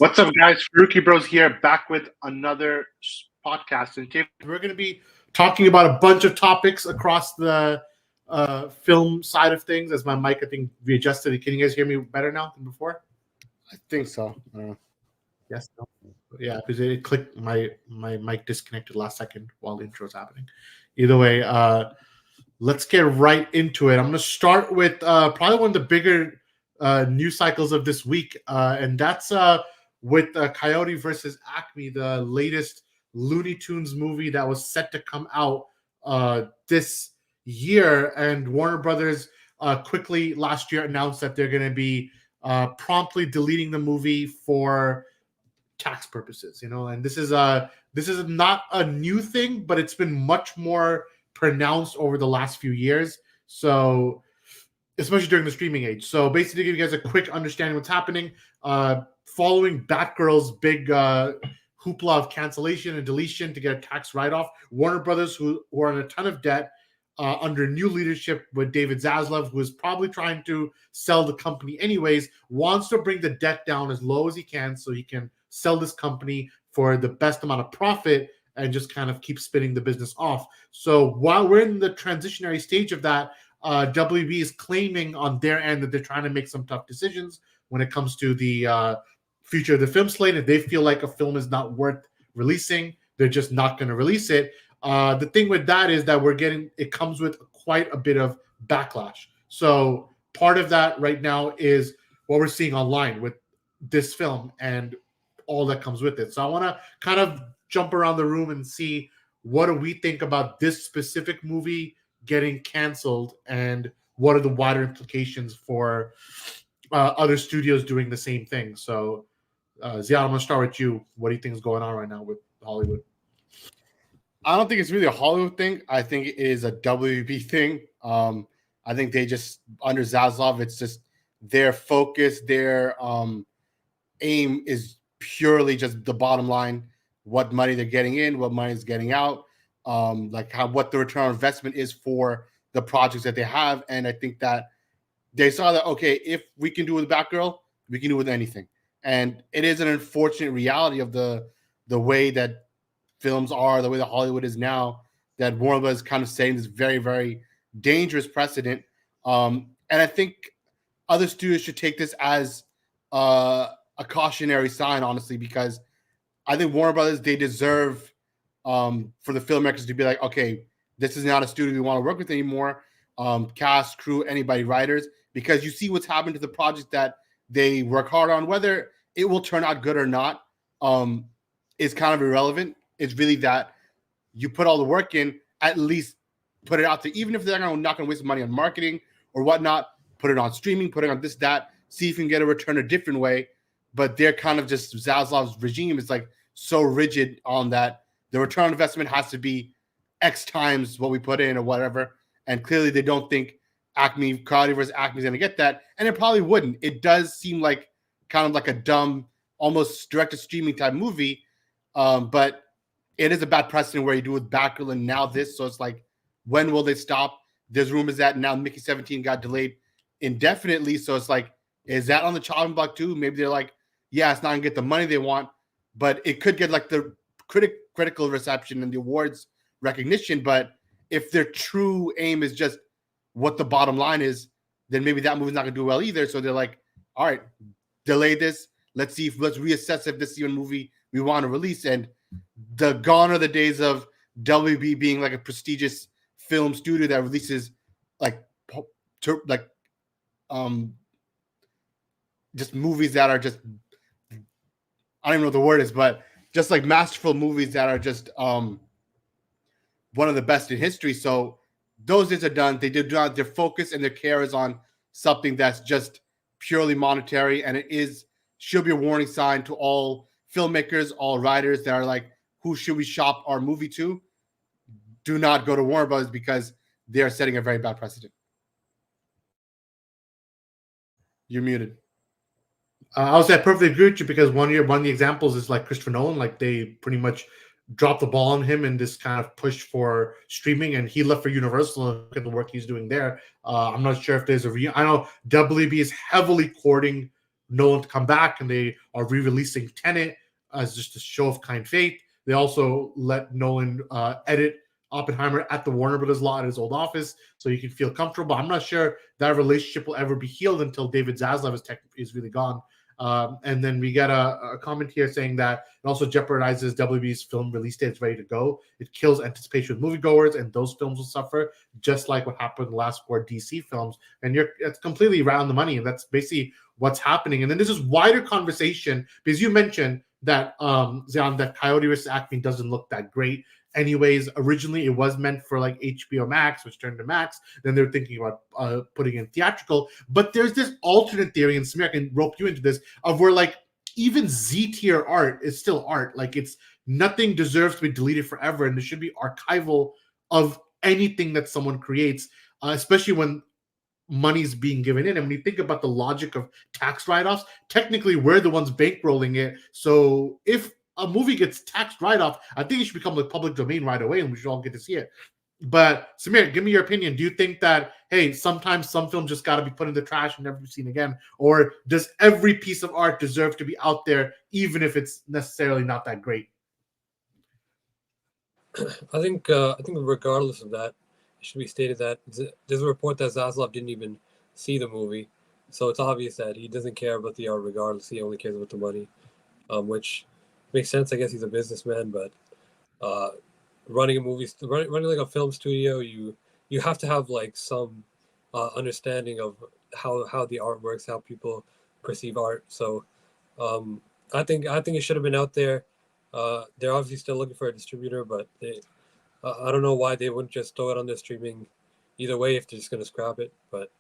What's up, guys? Farooqi Bros here, back with another podcast. And today we're going to be talking about a bunch of topics across the film side of things. As my mic, I think, readjusted. Can you guys hear me better now than before? I think so. Yes. No? Yeah, because it clicked. My mic disconnected last second while the intro was happening. Either way, let's get right into it. I'm going to start with probably one of the bigger news cycles of this week, and that's with Coyote versus Acme, the latest Looney Tunes movie that was set to come out this year. And Warner Brothers quickly last year announced that they're going to be promptly deleting the movie for tax purposes. And this is not a new thing, but it's been much more pronounced over the last few years. So, especially during the streaming age. So basically, to give you guys a quick understanding what's happening, following Batgirl's big hoopla of cancellation and deletion to get a tax write-off, Warner Brothers, who are in a ton of debt under new leadership with David Zaslav, who is probably trying to sell the company anyways, wants to bring the debt down as low as he can so he can sell this company for the best amount of profit and just kind of keep spinning the business off. So while we're in the transitionary stage of that, WB is claiming on their end that they're trying to make some tough decisions when it comes to the future of the film slate. If they feel like a film is not worth releasing, they're just not going to release it. The thing with that is that it comes with quite a bit of backlash. So part of that right now is what we're seeing online with this film and all that comes with it. So I want to kind of jump around the room and see what do we think about this specific movie getting canceled and what are the wider implications for other studios doing the same thing. So Ziad, I'm going to start with you. What do you think is going on right now with Hollywood? I don't think it's really a Hollywood thing. I think it is a WB thing. I think they just, under Zaslav, it's just their focus, their aim is purely just the bottom line, what money they're getting in, what money is getting out, what the return on investment is for the projects that they have. And I think that they saw that, okay, if we can do it with Batgirl, we can do it with anything. And it is an unfortunate reality of the way that films are, the way that Hollywood is now, that Warner Bros. Kind of setting this very, very dangerous precedent. And I think other studios should take this as a cautionary sign, honestly, because I think Warner Brothers, they deserve for the filmmakers to be like, okay, this is not a studio we want to work with anymore. Cast, crew, anybody, writers, because you see what's happened to the project that they work hard on. Whether it will turn out good or not is kind of irrelevant. It's really that you put all the work in, at least put it out there, even if they're not going to waste money on marketing or whatnot, put it on streaming, put it on this, that, see if you can get a return a different way. But they're kind of just, Zaslav's regime is like so rigid on that. The return on investment has to be X times what we put in or whatever. And clearly they don't think Coyote versus Acme is going to get that. And it probably wouldn't. It does seem like kind of like a dumb, almost direct-to-streaming type movie. But it is a bad precedent where you do with Batgirl and now this. So it's like, when will they stop? There's rumors that now Mickey 17 got delayed indefinitely. So it's like, is that on the chopping block too? Maybe they're like, yeah, it's not going to get the money they want, but it could get like the critical reception and the awards recognition. But if their true aim is just what the bottom line is, then maybe that movie's not going to do well either. So they're like, all right, delay this. Let's reassess if this is even a movie we want to release. And gone are the days of WB being like a prestigious film studio that releases just movies that are just, I don't even know what the word is, but just like masterful movies that are just one of the best in history. So those days are done. They did not, their focus and their care is on something that's just purely monetary. And should be a warning sign to all filmmakers, all writers that are like, who should we shop our movie to? Do not go to Warner Bros. Because they are setting a very bad precedent. You're muted. I would say I perfectly agree with you, because one of the examples is like Christopher Nolan. Like, they pretty much dropped the ball on him in this kind of push for streaming, and he left for Universal and look at the work he's doing there. I'm not sure if there's I know WB is heavily courting Nolan to come back, and they are re-releasing Tenet as just a show of kind faith. They also let Nolan edit Oppenheimer at the Warner Brothers lot at his old office, so you can feel comfortable. I'm not sure that relationship will ever be healed until David Zaslav is really gone. And then we get a comment here saying that it also jeopardizes WB's film release date. It's ready to go. It kills anticipation with moviegoers, and those films will suffer, just like what happened in the last 4 DC films. And it's completely around the money, and that's basically what's happening. And then there's this wider conversation, because you mentioned that Zion, that Coyote vs. Acme doesn't look that great. Anyways, originally it was meant for like HBO Max, which turned to Max. Then they're thinking about putting in theatrical. But there's this alternate theory, and Samir, I can rope you into this, of where like even Z tier art is still art. Like it's nothing deserves to be deleted forever, and there should be archival of anything that someone creates, especially when money's being given in. And when you think about the logic of tax write-offs, technically we're the ones bankrolling it. So if a movie gets tax write-off, I think it should become like public domain right away, and we should all get to see it. But Samir, give me your opinion. Do you think that, hey, sometimes some films just got to be put in the trash and never be seen again? Or does every piece of art deserve to be out there, even if it's necessarily not that great? I think regardless of that, it should be stated that there's a report that Zaslav didn't even see the movie. So it's obvious that he doesn't care about the art regardless. He only cares about the money, which makes sense. I guess he's a businessman, but running like a film studio, you have to have like some understanding of how the art works, how people perceive art. So I think it should have been out there. They're obviously still looking for a distributor, but I don't know why they wouldn't just throw it on their streaming either way if they're just going to scrap it. But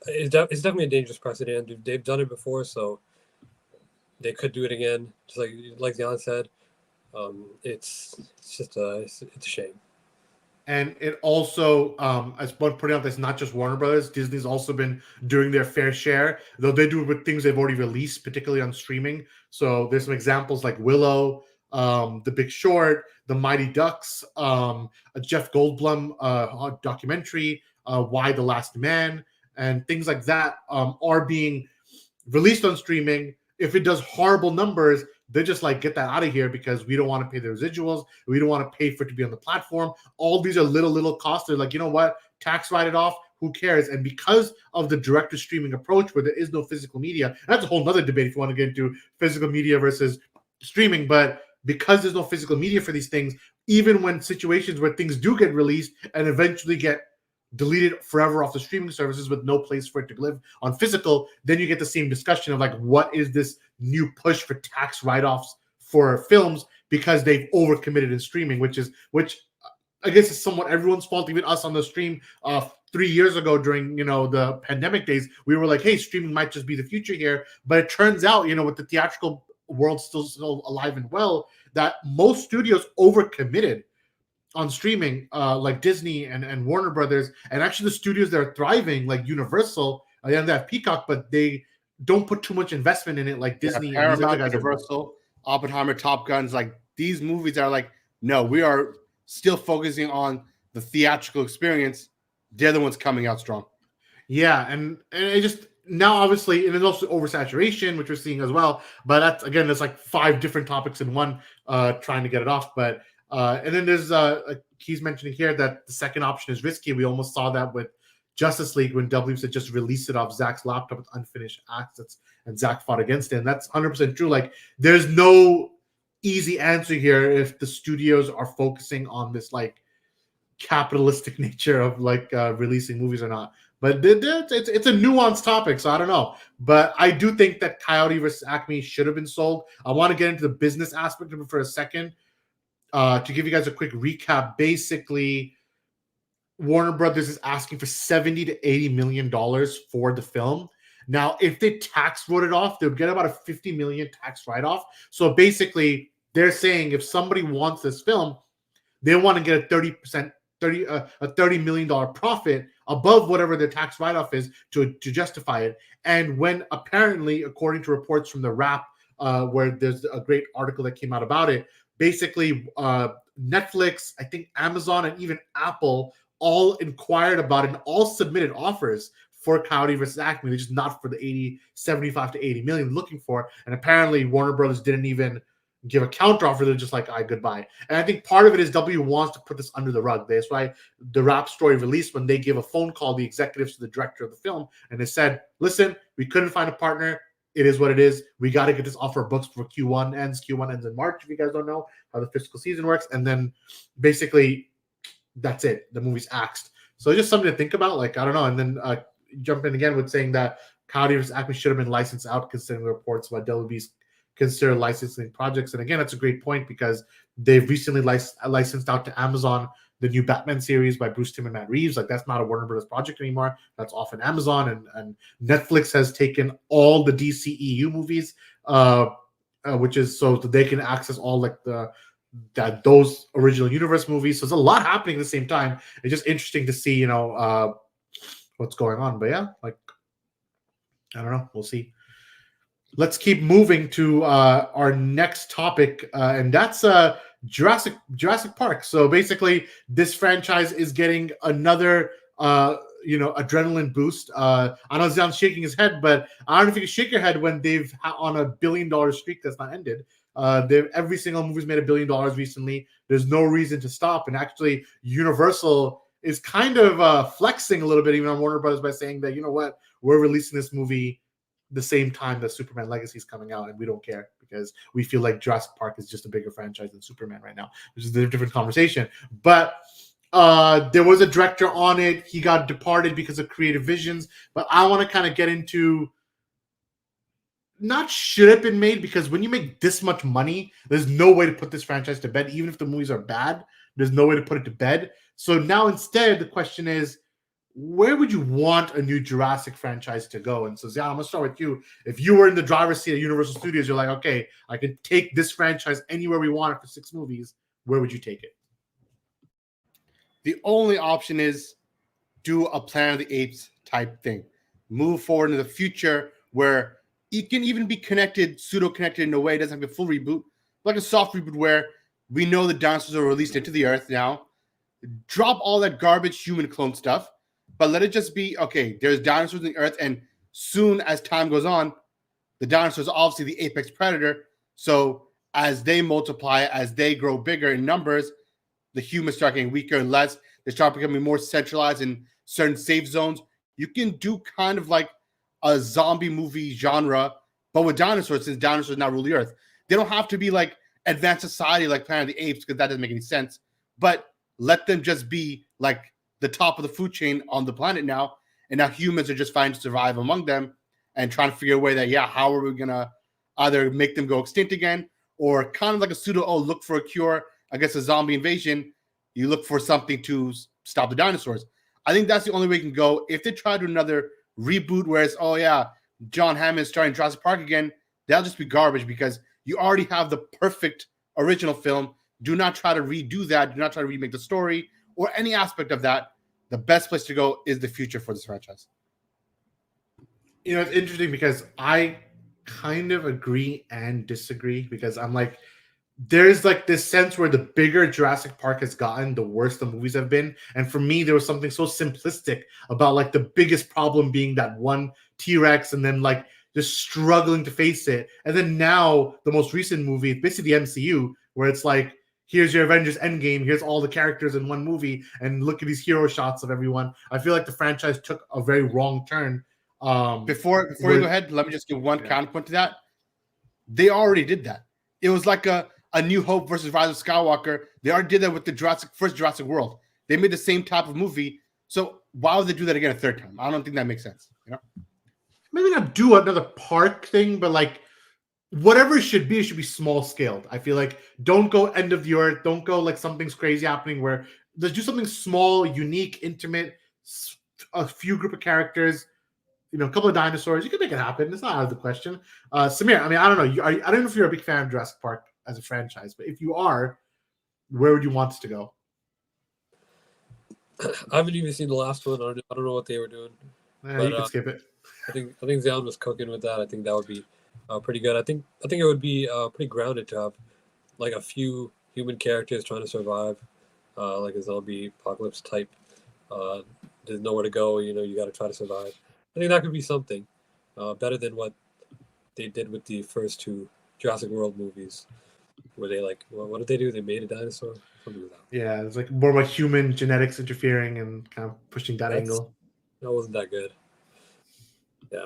it's definitely a dangerous precedent. They've done it before, so they could do it again. Just like Jan said, it's a shame. And it also, as one pointed out, that's not just Warner Brothers. Disney's also been doing their fair share, though they do it with things they've already released, particularly on streaming. So there's some examples like Willow, The Big Short, The Mighty Ducks, a Jeff Goldblum documentary, Why the Last Man, and things like that are being released on streaming. If it does horrible numbers, they're just like, get that out of here, because we don't want to pay the residuals. We don't want to pay for it to be on the platform. All these are little costs. They're like, you know what? Tax write it off. Who cares? And because of the direct to streaming approach where there is no physical media, and that's a whole nother debate if you want to get into physical media versus streaming. But because there's no physical media for these things, even when situations where things do get released and eventually get deleted forever off the streaming services with no place for it to live on physical, then you get the same discussion of like, what is this new push for tax write-offs for films because they've overcommitted in streaming, which I guess is somewhat everyone's fault, even us on the stream 3 years ago during, the pandemic days. We were like, hey, streaming might just be the future here. But it turns out, with the theatrical world still alive and well, that most studios overcommitted on streaming, like Disney and Warner Brothers, and actually the studios that are thriving, like Universal, they have Peacock, but they don't put too much investment in it, like Disney. Yeah, Paramount, Universal, Oppenheimer, Top Guns, like these movies are like, no, we are still focusing on the theatrical experience. They're the ones coming out strong. Yeah, and it just now obviously, and there's also oversaturation, which we're seeing as well. But that's again, there's like 5 different topics in one, trying to get it off, but. And then there's he's mentioning here that the second option is risky. We almost saw that with Justice League when W said just released it off Zack's laptop with unfinished assets, and Zack fought against it. And that's 100% true. Like, there's no easy answer here if the studios are focusing on this like capitalistic nature of like releasing movies or not. But it's a nuanced topic, so I don't know. But I do think that Coyote vs. Acme should have been sold. I want to get into the business aspect of it for a second. To give you guys a quick recap, basically, Warner Brothers is asking for $70 to $80 million for the film. Now, if they tax wrote it off, they'll get about a $50 million tax write-off. So basically, they're saying if somebody wants this film, they want to get a $30 million profit above whatever their tax write-off is to justify it. And when apparently, according to reports from the Wrap, where there's a great article that came out about it, basically, Netflix, I think Amazon, and even Apple all inquired about it and all submitted offers for Coyote versus Acme. They're just not for the 75 to 80 million looking for. And apparently Warner Brothers didn't even give a counter offer. They're just like, all right, goodbye. And I think part of it is W wants to put this under the rug. That's why the Rap story released when they give a phone call, the executives to the director of the film, and they said, listen, we couldn't find a partner. It is what it is. We got to get this off our books before Q1 ends. Q1 ends in March, if you guys don't know how the fiscal season works. And then basically that's it. The movie's axed. So it's just something to think about. Like, I don't know. And then jump in again with saying that Coyote vs. Acme should have been licensed out, considering the reports about WB's consider licensing projects. And again, that's a great point because they've recently licensed out to Amazon the new Batman series by Bruce Timm and Matt Reeves. Like, that's not a Warner Brothers project anymore. That's off on Amazon, and Netflix has taken all the DCEU movies, which is so that they can access all like those original universe movies. So there's a lot happening at the same time. It's just interesting to see, what's going on. But yeah, like, I don't know. We'll see. Let's keep moving to our next topic, and that's Jurassic Park. So basically, this franchise is getting another adrenaline boost. I know Zian's shaking his head, but I don't know if you can shake your head when they've on a $1 billion streak that's not ended. Every single movie's made $1 billion recently. There's no reason to stop, and actually, Universal is kind of flexing a little bit, even on Warner Brothers, by saying that, you know what, we're releasing this movie the same time that Superman Legacy is coming out, and we don't care because we feel like Jurassic Park is just a bigger franchise than Superman right now, which is a different conversation. But there was a director on it. He got departed because of creative visions. But I want to kind of get into, not should have been made, because when you make this much money, there's no way to put this franchise to bed. Even if the movies are bad, there's no way to put it to bed. So now instead, the question is, where would you want a new Jurassic franchise to go? And so, Zian, I'm going to start with you. If you were in the driver's seat at Universal Studios, you're like, okay, I can take this franchise anywhere we want it for 6 movies. Where would you take it? The only option is do a Planet of the Apes type thing. Move forward into the future where it can even be connected, pseudo-connected in a way. It doesn't have a full reboot, like a soft reboot where we know the dinosaurs are released into the earth now. Drop all that garbage human clone stuff. But let it just be, okay, there's dinosaurs in the earth, and soon as time goes on, the dinosaurs are obviously the apex predator. So as they multiply, as they grow bigger in numbers, the humans start getting weaker and less. They start becoming more centralized in certain safe zones. You can do kind of like a zombie movie genre, but with dinosaurs, since dinosaurs now rule the earth. They don't have to be like advanced society like Planet of the Apes, because that doesn't make any sense. But let them just be like the top of the food chain on the planet now, and now humans are just trying to survive among them and trying to figure a way that, how are we gonna either make them go extinct again, or kind of like a pseudo, look for a cure against a zombie invasion. You look for something to stop the dinosaurs. I think that's the only way you can go. If they try to do another reboot where it's, John Hammond starring Jurassic Park again, that'll just be garbage because you already have the perfect original film. Do not try to redo that. Do not try to remake the story or any aspect of that. The best place to go is the future for this franchise. It's interesting because I kind of agree and disagree, because I'm like, there's like this sense where the bigger Jurassic Park has gotten, the worse the movies have been. And for me, there was something so simplistic about like the biggest problem being that one T-Rex, and then like just struggling to face it. And then now the most recent movie, basically the MCU, where it's like, here's your Avengers Endgame. Here's all the characters in one movie, and look at these hero shots of everyone. I feel like the franchise took a very wrong turn. Before you go ahead, let me just give one counterpoint to that. They already did that. It was like a New Hope versus Rise of Skywalker. They already did that with the first Jurassic World. They made the same type of movie. So why would they do that again a third time? I don't think that makes sense. Maybe not do another park thing, but like, whatever it should be small scaled. I feel like don't go end of the earth. Don't go like something's crazy happening. Where let's do something small, unique, intimate, a few group of characters, a couple of dinosaurs. You can make it happen. It's not out of the question. Samir, I mean, I don't know. I don't know if you're a big fan of Jurassic Park as a franchise, but if you are, where would you want us to go? I haven't even seen the last one. I don't know what they were doing. You can skip it. I think Zion was cooking with that. I think that would be pretty good. I think it would be pretty grounded to have like a few human characters trying to survive, like a zombie apocalypse type. There's nowhere to go. You got to try to survive. I think that could be something better than what they did with the first two Jurassic World movies, where they what did they do? They made a dinosaur. Something like that. Yeah, it's like more like human genetics interfering and kind of pushing that angle. That wasn't that good. Yeah.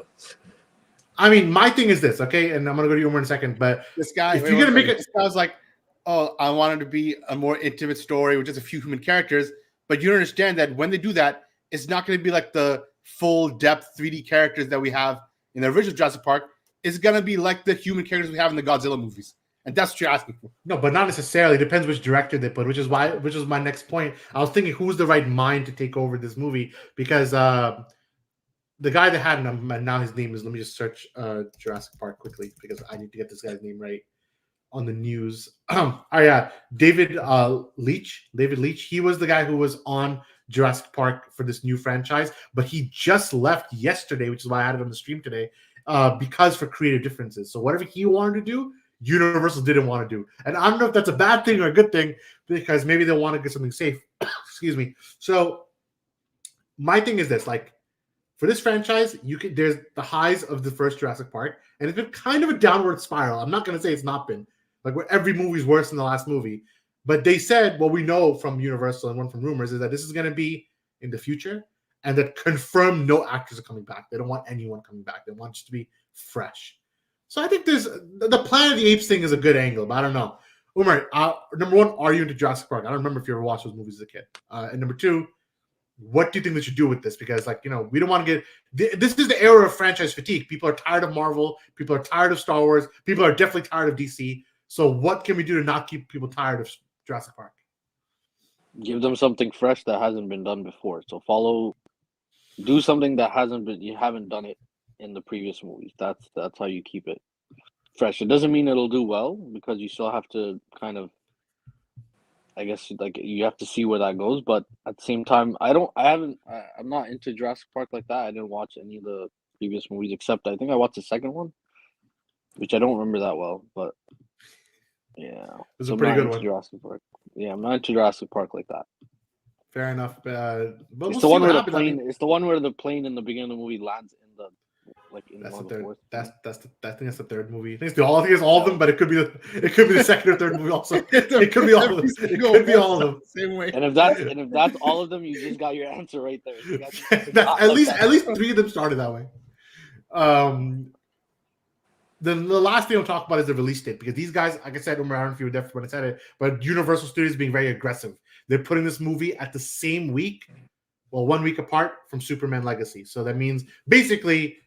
I mean, my thing is this, okay, and I'm gonna go to Umar in a second. But This guy, if you're gonna make it, this guy was like, "Oh, I wanted to be a more intimate story with just a few human characters," but you don't understand that when they do that, it's not going to be like the full depth 3D characters that we have in the original Jurassic Park. It's gonna be like the human characters we have in the Godzilla movies, and that's what you're asking for. no, but not necessarily. It depends which director they put, which is my next point. I was thinking, who's the right mind to take over this movie? Because the guy that had him, and now his name is. Let me just search Jurassic Park quickly because I need to get this guy's name right on the news. Oh yeah, David Leitch. David Leitch. He was the guy who was on Jurassic Park for this new franchise, but he just left yesterday, which is why I had it on the stream today, because for creative differences. So whatever he wanted to do, Universal didn't want to do, and I don't know if that's a bad thing or a good thing because maybe they want to get something safe. Excuse me. So my thing is this, like. For this franchise, there's the highs of the first Jurassic Park, and it's been kind of a downward spiral. I'm not going to say it's not been, like where every movie's worse than the last movie. But they said what we know from Universal and one from rumors is that this is going to be in the future, and that confirmed no actors are coming back. They don't want anyone coming back. They want you to be fresh. So I think there's the Planet of the Apes thing is a good angle, but I don't know. Umar, number one, are you into Jurassic Park? I don't remember if you ever watched those movies as a kid. And number two, what do you think they should do with this? Because, like, we don't want to get. This is the era of franchise fatigue. People are tired of Marvel. People are tired of Star Wars. People are definitely tired of DC. So, what can we do to not keep people tired of Jurassic Park? Give them something fresh that hasn't been done before. So, do something that you haven't done it in the previous movies. That's how you keep it fresh. It doesn't mean it'll do well because you still have to kind of. I guess like you have to see where that goes, but at the same time, I'm not into Jurassic Park like that. I didn't watch any of the previous movies except I think I watched the second one, which I don't remember that well. But yeah, it was a pretty good one. Jurassic Park. Yeah, I'm not into Jurassic Park like that. Fair enough. But it's the one where the plane. It's the one where the plane in the beginning of the movie lands in the. That's the third. I think that's the third movie. I think it's all of them, but it could be the second or third movie also. It could be all of them. It could be all of them. Same way. And if that's all of them, you just got your answer right there. At least three of them started that way. Then the last thing I'll talk about is the release date because these guys, like I said, I don't know if you were deaf when I said it, but Universal Studios being very aggressive. They're putting this movie at the same week, 1 week apart from Superman Legacy. So that means basically.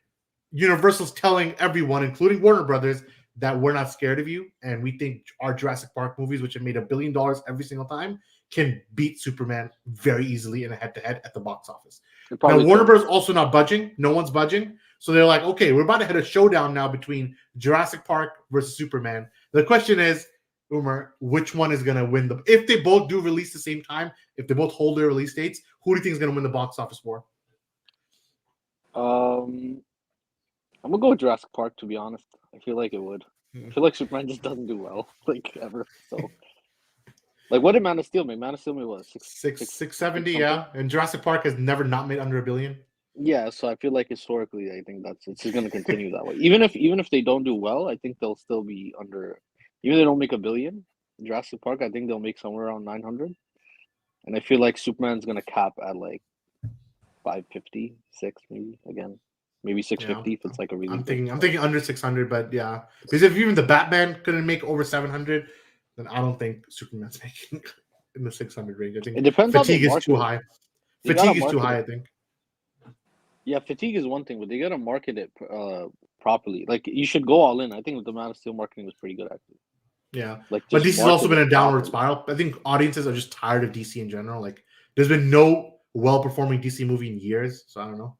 Universal's telling everyone, including Warner Brothers, that we're not scared of you, and we think our Jurassic Park movies, which have made $1 billion every single time, can beat Superman very easily in a head-to-head at the box office. Now, Warner Brothers also not budging. No one's budging. So they're like, okay, we're about to hit a showdown now between Jurassic Park versus Superman. The question is, Umar, which one is going to win? If they both do release the same time, if they both hold their release dates, who do you think is going to win the box office war? I'm gonna go with Jurassic Park. To be honest, I feel like it would. I feel like Superman just doesn't do well, like ever. So, like, what did Man of Steel make? Man of Steel made what? 670, yeah. And Jurassic Park has never not made under $1 billion. Yeah, so I feel like historically, I think it's just gonna continue that way. Even if they don't do well, I think they'll still be under. Even if they don't make $1 billion, Jurassic Park, I think they'll make somewhere around 900. And I feel like Superman's gonna cap at like 550, maybe again. Maybe 650 if it's like a really. I'm thinking under 600, but yeah, because if even the Batman couldn't make over 700, then I don't think Superman's making in the 600 range. I think it depends. Fatigue is too high. Fatigue is too high, I think. Yeah, fatigue is one thing, but they gotta market it properly. Like you should go all in. I think the Man of Steel marketing was pretty good actually. Yeah, but DC's also been a downward spiral. I think audiences are just tired of DC in general. Like, there's been no well-performing DC movie in years, so I don't know.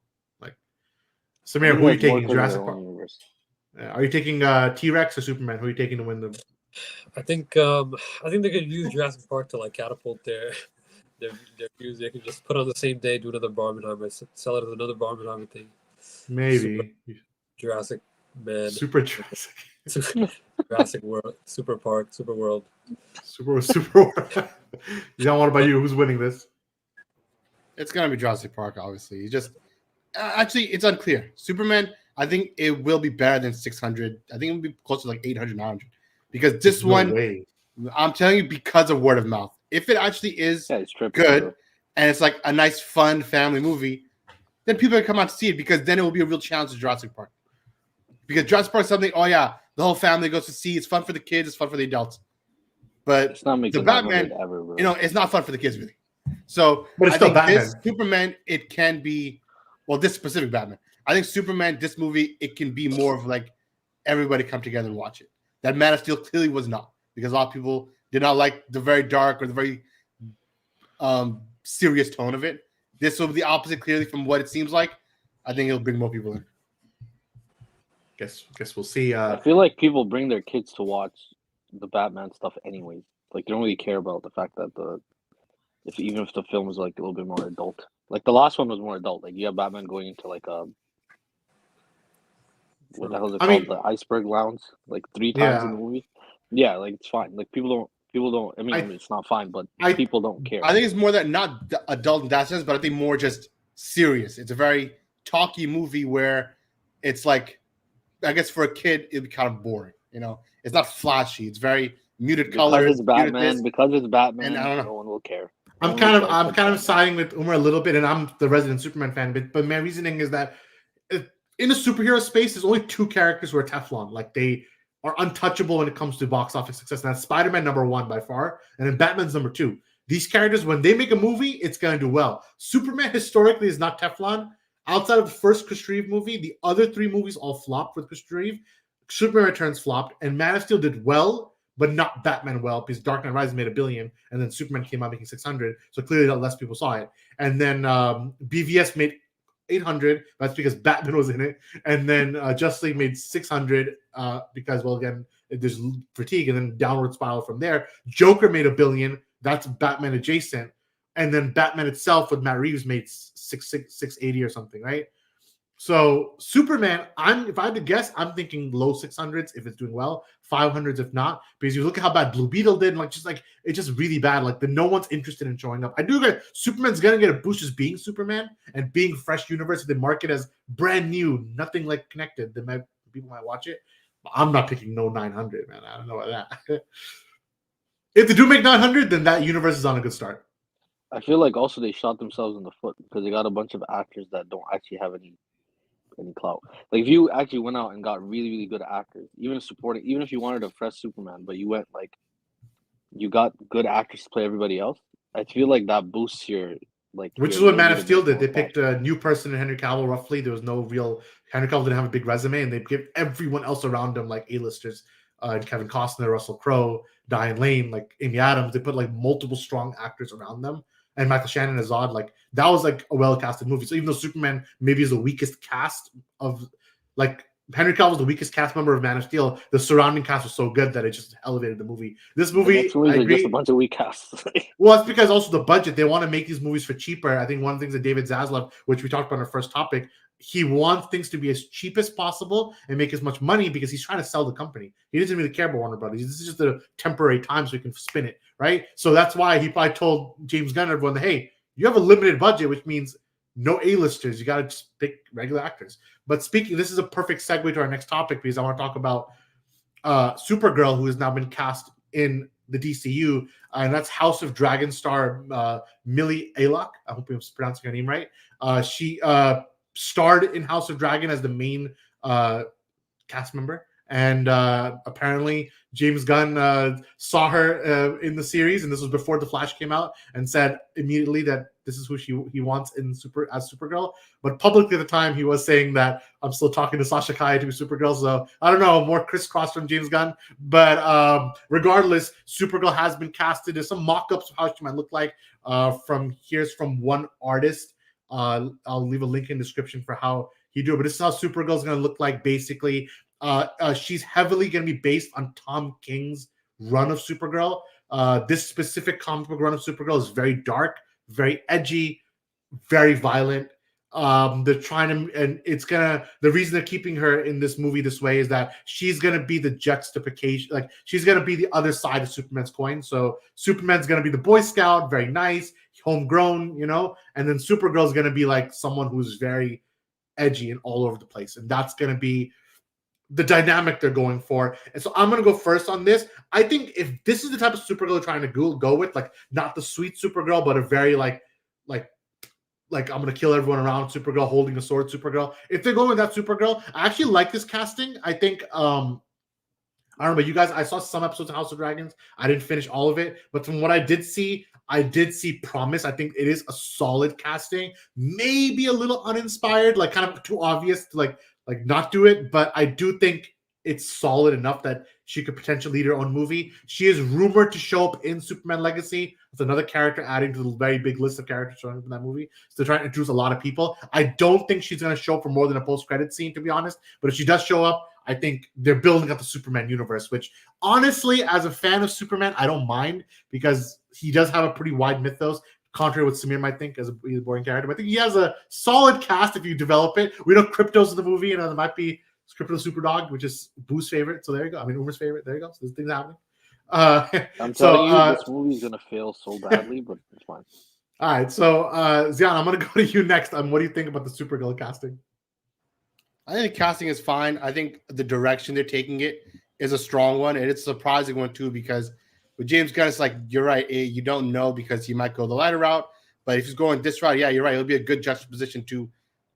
Samir, who are you taking? Jurassic Park? Are you taking T-Rex or Superman? Who are you taking to win the? I think they could use Jurassic Park to like catapult their views. They could just put on the same day, do another Barbenheimer, sell it as another Barbenheimer thing. Maybe Jurassic Man, Super Jurassic, Jurassic World, Super Park, Super World, Super World. John, what about you? Who's winning this? It's gonna be Jurassic Park, obviously. Actually, it's unclear. Superman, I think it will be better than 600. I think it will be close to like 800, 900. Because this one, way. I'm telling you, because of word of mouth. If it actually is it's tripping, good bro. and it's like a nice, fun family movie, then people will come out to see it because then it will be a real challenge to Jurassic Park. Because Jurassic Park is something, oh yeah, the whole family goes to see. It's fun for the kids. It's fun for the adults. But It's not making the Batman, ever, bro. it's not fun for the kids really. So But it's I still think Batman. this Superman, it can be, well, this specific Batman. I think Superman, this movie, it can be more of like everybody come together and watch it. That Man of Steel clearly was not, because a lot of people did not like the very dark or the very serious tone of it. This will be the opposite, clearly, from what it seems like. I think it'll bring more people in. Guess we'll see. I feel like people bring their kids to watch the Batman stuff anyways. Like they don't really care about the fact that even if the film is like a little bit more adult. Like the last one was more adult. Like you have Batman going into like what the hell is it called? The iceberg lounge, like 3 times in the movie. Yeah, like it's fine. Like people don't. I mean, it's not fine, but people don't care. I think it's more that not adult in that sense, but I think more just serious. It's a very talky movie where it's like, I guess for a kid it'd be kind of boring. It's not flashy. It's very muted colors. Because it's Batman, and I don't know. No one will care. I'm kind of siding with Umar a little bit, and I'm the resident Superman fan. But my reasoning is that in the superhero space, there's only 2 characters who are Teflon. Like they are untouchable when it comes to box office success. And that's Spider-Man #1 by far, and then Batman's #2. These characters, when they make a movie, it's going to do well. Superman historically is not Teflon. Outside of the first Chris Reeve movie, the other 3 movies all flopped with Chris Reeve. Superman Returns flopped, and Man of Steel did well, but not Batman well, because Dark Knight Rises made $1 billion, and then Superman came out making 600, so clearly less people saw it. And then BVS made 800. That's because Batman was in it, and then Justice League made 600 because, well, again, there's fatigue, and then downward spiral from there. Joker made $1 billion. That's Batman adjacent, and then Batman itself with Matt Reeves made 680 or something, right? So Superman, if I had to guess, I'm thinking low 600s if it's doing well, 500s if not, because you look at how bad Blue Beetle did, and it's just really bad. Like no one's interested in showing up. I do agree. Superman's gonna get a boost just being Superman and being fresh universe. They market as brand new, nothing like connected. People might watch it. But I'm not picking no 900, man. I don't know about that. If they do make 900, then that universe is on a good start. I feel like also they shot themselves in the foot because they got a bunch of actors that don't actually have any clout. Like if you actually went out and got really, really good actors, even if you wanted a fresh Superman, but you got good actors to play everybody else, I feel like that boosts your which is what Man of Steel did. They picked a new person in Henry Cavill. Roughly, there was no real Henry Cavill didn't have a big resume, and they give everyone else around him like A-listers, Kevin Costner, Russell Crowe, Diane Lane, like Amy Adams. They put like multiple strong actors around them. And Michael Shannon as Zod, like that was like a well-casted movie. So even though Superman maybe is the weakest cast of, like Henry Cavill was the weakest cast member of Man of Steel, the surrounding cast was so good that it just elevated the movie. This movie, I agree, just a bunch of weak casts. Well, it's because also the budget. They want to make these movies for cheaper. I think one of the things that David Zaslav, which we talked about in our first topic, he wants things to be as cheap as possible and make as much money because he's trying to sell the company. He doesn't really care about Warner Brothers. This is just a temporary time so he can spin it, right? So that's why he probably told James Gunn and everyone, hey, you have a limited budget, which means no A-listers. You got to just pick regular actors. But this is a perfect segue to our next topic because I want to talk about Supergirl, who has now been cast in the DCU, and that's House of Dragon star Milly Alcock. I hope I'm pronouncing her name right. She starred in House of Dragon as the main cast member, and apparently James Gunn saw her in the series, and this was before The Flash came out, and said immediately that this is who he wants as Supergirl. But publicly at the time, he was saying that I'm still talking to Sasha Calle to be Supergirl. So I don't know, more crisscross from James Gunn. But regardless, Supergirl has been casted. There's some mock-ups of how she might look like. Here's from one artist. I'll leave a link in the description for how he do it. But this is how Supergirl is going to look like. Basically, she's heavily going to be based on Tom King's run of Supergirl. This specific comic book run of Supergirl is very dark, very edgy, very violent. They're trying to, and the reason they're keeping her in this movie this way is that she's going to be the juxtaposition, like she's going to be the other side of Superman's coin. So Superman's going to be the Boy Scout, very nice, homegrown, and then Supergirl's going to be like someone who's very edgy and all over the place, and that's going to be the dynamic they're going for. And so I'm going to go first on this. I think if this is the type of Supergirl they're trying to go with, like not the sweet Supergirl, but a very like I'm going to kill everyone around Supergirl, holding a sword Supergirl. If they're going with that Supergirl, I actually like this casting. I think I don't know, you guys, I saw some episodes of House of Dragons. I didn't finish all of it, but from what I did see promise. I think it is a solid casting. Maybe a little uninspired, like kind of too obvious to like not do it, but I do think it's solid enough that she could potentially lead her own movie. She is rumored to show up in Superman Legacy. It's another character adding to the very big list of characters showing up in that movie. So they're trying to introduce a lot of people. I don't think she's going to show up for more than a post-credit scene, to be honest. But if she does show up, I think they're building up the Superman universe, which honestly, as a fan of Superman, I don't mind because he does have a pretty wide mythos, contrary to what Samir might think as a boring character. But I think he has a solid cast if you develop it. We know Crypto's in the movie, and there might be Crypto Superdog, which is Boo's favorite. So there you go. I mean, Umer's favorite. There you go. So this thing's happening. I'm telling you, this movie is gonna fail so badly, but it's fine. All right, so Zian, I'm gonna go to you next. What do you think about the Supergirl casting? I think the casting is fine. I think the direction they're taking it is a strong one, and it's a surprising one too. Because with James Gunn, it's like you're right. You don't know because he might go the lighter route, but if he's going this route, yeah, you're right. It'll be a good juxtaposition to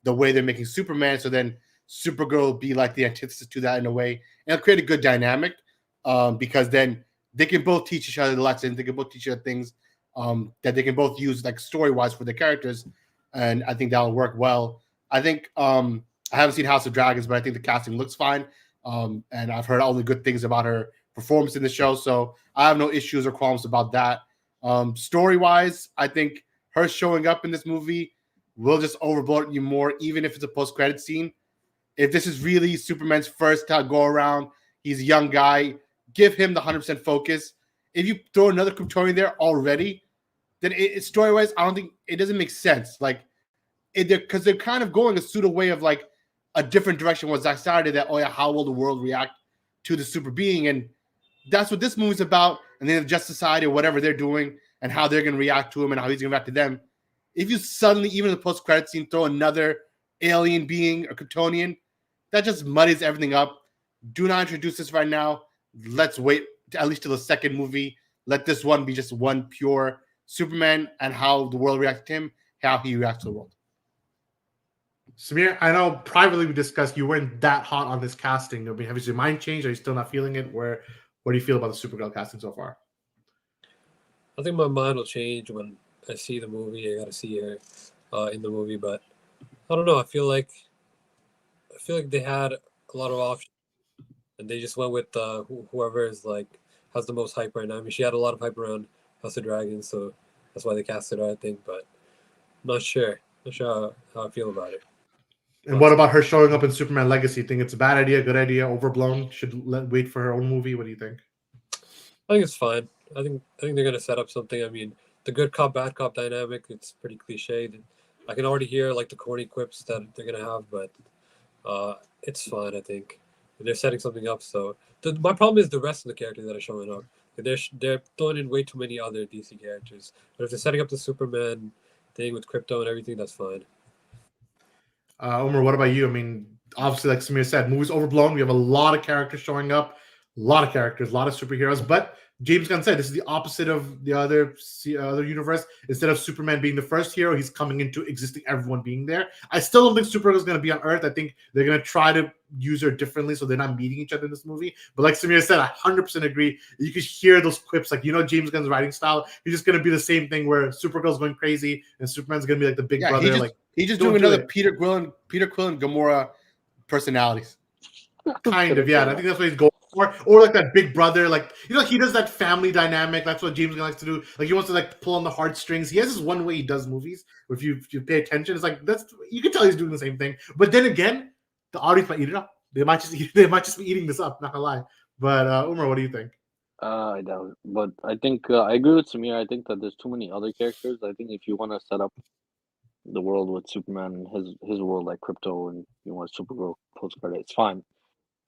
the way they're making Superman. So then Supergirl will be like the antithesis to that in a way, and it'll create a good dynamic because then they can both teach each other lessons. They can both teach each other things that they can both use like story-wise for their characters, and I think that'll work well. I think I haven't seen House of Dragons, but I think the casting looks fine, and I've heard all the good things about her performance in the show, so I have no issues or qualms about that. Story-wise, I think her showing up in this movie will just overblow it you more, even if it's a post-credit scene. If this is really Superman's first go around, he's a young guy, give him the 100% focus. If you throw another Kryptonian there already, then story-wise, I don't think it doesn't make sense. Like, because they're kind of going a pseudo way of like a different direction. What Zack started that, oh yeah, how will the world react to the super being? And that's what this movie's about. And then just society or whatever they're doing and how they're going to react to him and how he's going to react to them. If you suddenly, even in the post-credit scene, throw another alien being, a Kryptonian, that just muddies everything up. Do not introduce this right now. Let's wait at least till the second movie. Let this one be just one pure Superman and how the world reacts to him, how he reacts to the world. Samir, I know privately we discussed you weren't that hot on this casting. I mean, have your mind changed? Are you still not feeling it? What do you feel about the Supergirl casting so far? I think my mind will change when I see the movie. I got to see her in the movie, but I don't know. I feel like they had a lot of options, and they just went with whoever is like has the most hype right now. I mean, she had a lot of hype around House of Dragons, so that's why they casted her, I think. But I'm not sure how I feel about it. And what about her showing up in Superman Legacy? Think it's a bad idea, good idea, overblown? Should wait for her own movie? What do you think? I think it's fine. I think they're gonna set up something. I mean, the good cop bad cop dynamic, it's pretty cliched. I can already hear like the corny quips that they're gonna have, but it's fine. I think they're setting something up. So my problem is the rest of the characters that are showing up. They're throwing in way too many other DC characters. But if they're setting up the Superman thing with Crypto and everything, that's fine. Umar, what about you? I mean, obviously, like Samir said, movie's overblown. We have a lot of characters showing up, a lot of superheroes. But James Gunn said this is the opposite of the other universe. Instead of Superman being the first hero, he's coming into existing, everyone being there. I still don't think Supergirl is going to be on Earth. I think they're going to try to use her differently so they're not meeting each other in this movie. But like Samir said, I 100% agree. You could hear those quips, like, James Gunn's writing style. He's just going to be the same thing where Supergirl's going crazy and Superman's going to be like the big brother. He's just doing another Peter Quill and Gamora personalities. Kind of, yeah. And I think that's what he's going for. Or like that big brother, like, he does that family dynamic. That's what James Gunn likes to do. Like, he wants to like pull on the heartstrings. He has this one way he does movies. If you pay attention, it's like you can tell he's doing the same thing. But then again, the audience might eat it up. They might just be eating this up. Not gonna lie. But Umar, what do you think? I doubt it, but I think I agree with Samir. I think that there's too many other characters. I think if you want to set up the world with Superman and his world like Crypto, and you want Supergirl post credit, it's fine.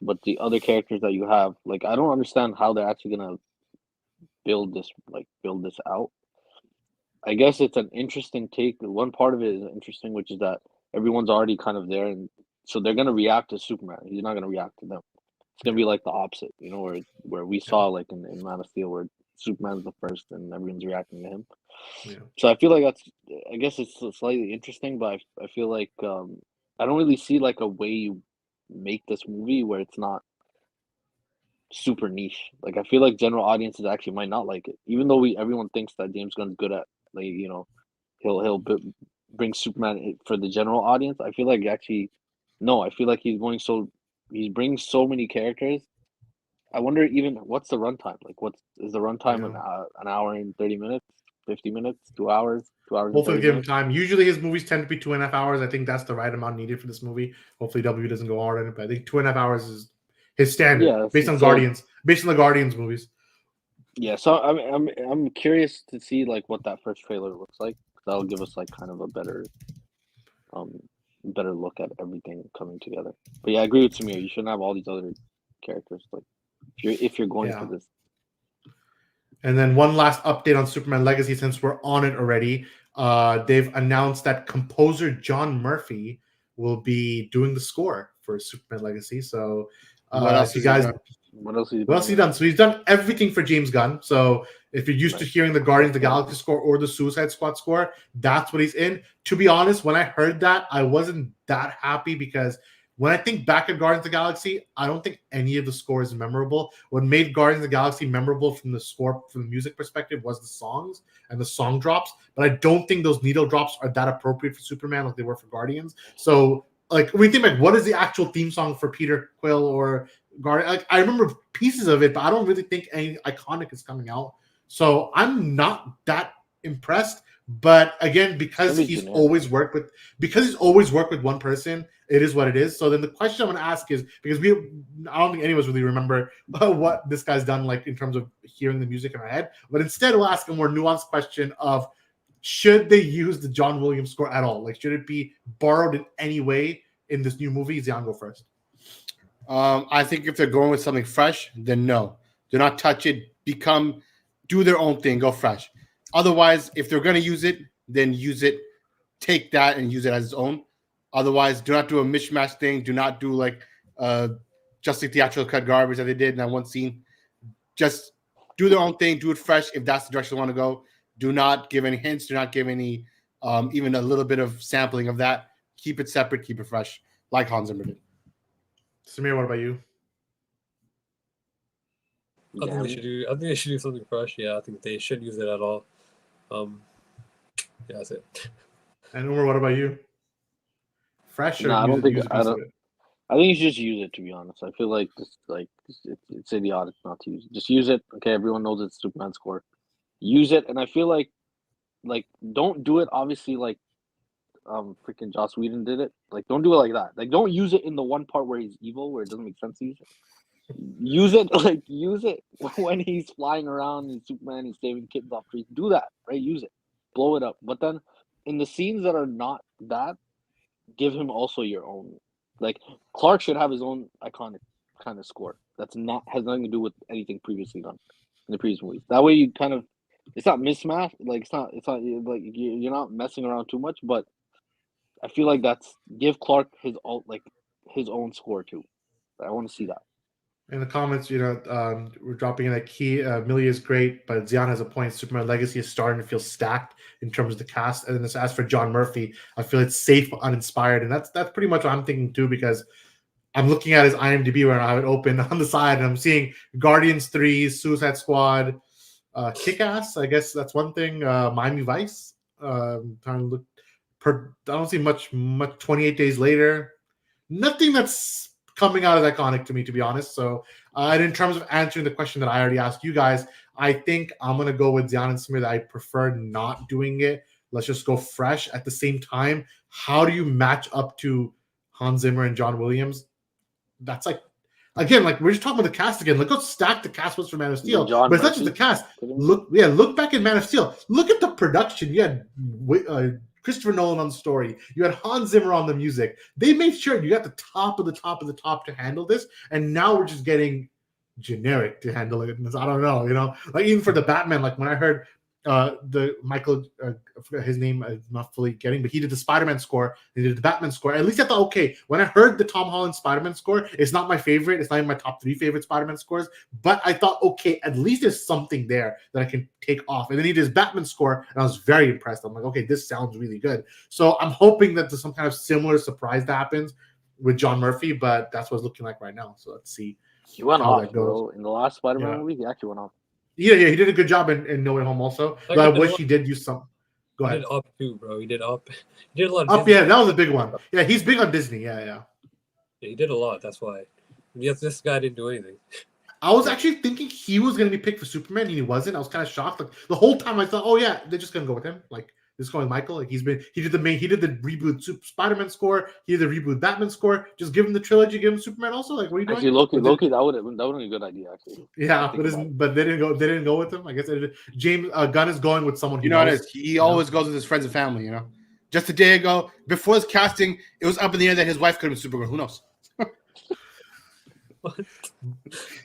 But the other characters that you have, like, I don't understand how they're actually gonna build this out. I guess it's an interesting take. One part of it is interesting, which is that everyone's already kind of there, and so they're gonna react to Superman. He's not gonna react to them. It's gonna be like the opposite, where we saw like in Man of Steel where Superman's the first and everyone's reacting to him. Yeah. So I feel like I guess it's slightly interesting, but I feel like I don't really see like a way you make this movie where it's not super niche. Like I feel like general audiences actually might not like it, even though everyone thinks that James Gunn's good at like he'll bring Superman for the general audience. I feel like actually no. I feel like he's bringing so many characters. I wonder even what's the runtime? Like is the runtime an hour and 30 minutes, 50 minutes, 2 hours, 2 hours? Hopefully give him time. Usually his movies tend to be 2.5 hours. I think that's the right amount needed for this movie. Hopefully W doesn't go hard on it, but I think 2.5 hours is his standard based on the Guardians movies. Yeah, so I'm curious to see like what that first trailer looks like. That'll give us like kind of a better look at everything coming together. But yeah, I agree with Samir. You shouldn't have all these other characters like if you're going for this. And then one last update on Superman Legacy, since we're on it already. They've announced that composer John Murphy will be doing the score for Superman Legacy. So what else has he done? So he's done everything for James Gunn. So if you're used to hearing the Guardians of the Galaxy score or the Suicide Squad score, that's what he's in. To be honest, when I heard that, I wasn't that happy because when I think back at Guardians of the Galaxy, I don't think any of the score is memorable. What made Guardians of the Galaxy memorable from the score, from the music perspective, was the songs and the song drops. But I don't think those needle drops are that appropriate for Superman like they were for Guardians. So, like, when we think, like, what is the actual theme song for Peter Quill or Guardian? Like, I remember pieces of it, but I don't really think any iconic is coming out. So I'm not that impressed. But again, because he's always worked with one person, it is what it is. So then the question I'm going to ask is, because I don't think any of us really remember what this guy's done, like in terms of hearing the music in our head. But instead, we'll ask a more nuanced question of, should they use the John Williams score at all? Like, should it be borrowed in any way in this new movie? Zion, go first. I think if they're going with something fresh, then no. Do not touch it. Do their own thing. Go fresh. Otherwise, if they're going to use it, then use it. Take that and use it as its own. Otherwise, do not do a mishmash thing. Do not do like just like theatrical cut garbage that they did in that one scene. Just do their own thing. Do it fresh if that's the direction they want to go. Do not give any hints. Do not give any even a little bit of sampling of that. Keep it separate. Keep it fresh, like Hans Zimmer did. Samir, what about you? I think they should do something fresh. Yeah, I think they should use it at all. Yeah, that's it. And Umar, what about you? Fresh? Or I think you should just use it. To be honest, I feel like it's idiotic not to use it. Just use it. Okay, everyone knows it's Superman score. Use it, and I feel like don't do it. Obviously, like freaking Joss Whedon did it. Like, don't do it like that. Like, don't use it in the one part where he's evil, where it doesn't make sense to use it. Use it when he's flying around and Superman, he's saving kittens off trees. Do that, right? Use it, blow it up. But then in the scenes that are not that, give him also your own. Like, Clark should have his own iconic kind of score. Has nothing to do with anything previously done in the previous movies. That way, you kind of, it's not mismatch. Like, it's not like you're not messing around too much. But I feel like give Clark his own score too. I want to see that. In the comments, we're dropping in that key. Milly is great, but Zion has a point. Superman Legacy is starting to feel stacked in terms of the cast. And then as for John Murphy, I feel it's safe but uninspired. And that's pretty much what I'm thinking too, because I'm looking at his IMDb where I have it open on the side, and I'm seeing Guardians 3, Suicide Squad, Kick-Ass. I guess that's one thing. Miami Vice. Trying to look. I don't see much 28 Days Later. Nothing that's coming out as iconic to me, to be honest. So, and in terms of answering the question that I already asked you guys, I think I'm going to go with Zion and Samir that I prefer not doing it. Let's just go fresh. At the same time, how do you match up to Hans Zimmer and John Williams? That's like, again, like we're just talking about the cast again. Look how stacked the cast was for Man of Steel. But it's not just the cast. Look back at Man of Steel. Look at the production. You had Christopher Nolan on the story. You had Hans Zimmer on the music. They made sure you got the top of the top of the top to handle this. And now we're just getting generic to handle it. I don't know, like even for the Batman, like when I heard the Michael, I forgot his name, I'm not fully getting, but he did the Spider-Man score, he did the Batman score. At least I thought, okay, when I heard the Tom Holland Spider-Man score, it's not my favorite, it's not even my top 3 favorite Spider-Man scores, but I thought, okay, at least there's something there that I can take off. And then he did his Batman score, and I was very impressed. I'm like, okay, this sounds really good. So I'm hoping that there's some kind of similar surprise that happens with John Murphy, but that's what it's looking like right now. So let's see. He went how off, that goes. bro. In the last Spider-Man Yeah. movie, he actually went off. Yeah, he did a good job in No Way Home also. But I wish he did use some. Go ahead. He did Up too, bro. He did Up. He did a lot of Up, Disney. yeah, that was a big one. Yeah, he's big on Disney. Yeah. Yeah, he did a lot. That's why. Yes, this guy didn't do anything. I was actually thinking he was going to be picked for Superman, and he wasn't. I was kind of shocked. Like the whole time, I thought, oh yeah, they're just going to go with him. Like this going with Michael. Like he did the reboot Spider-Man score. He did the reboot Batman score. Just give him the trilogy. Give him Superman also. Like what are you doing? Actually, Loki, that would have been a good idea. Actually, Yeah, but they didn't go. They didn't go with him. I guess James Gunn is going with someone. You know what it is? He always goes with his friends and family. You know, just a day ago, before his casting, it was up in the air that his wife could have been Supergirl. Who knows?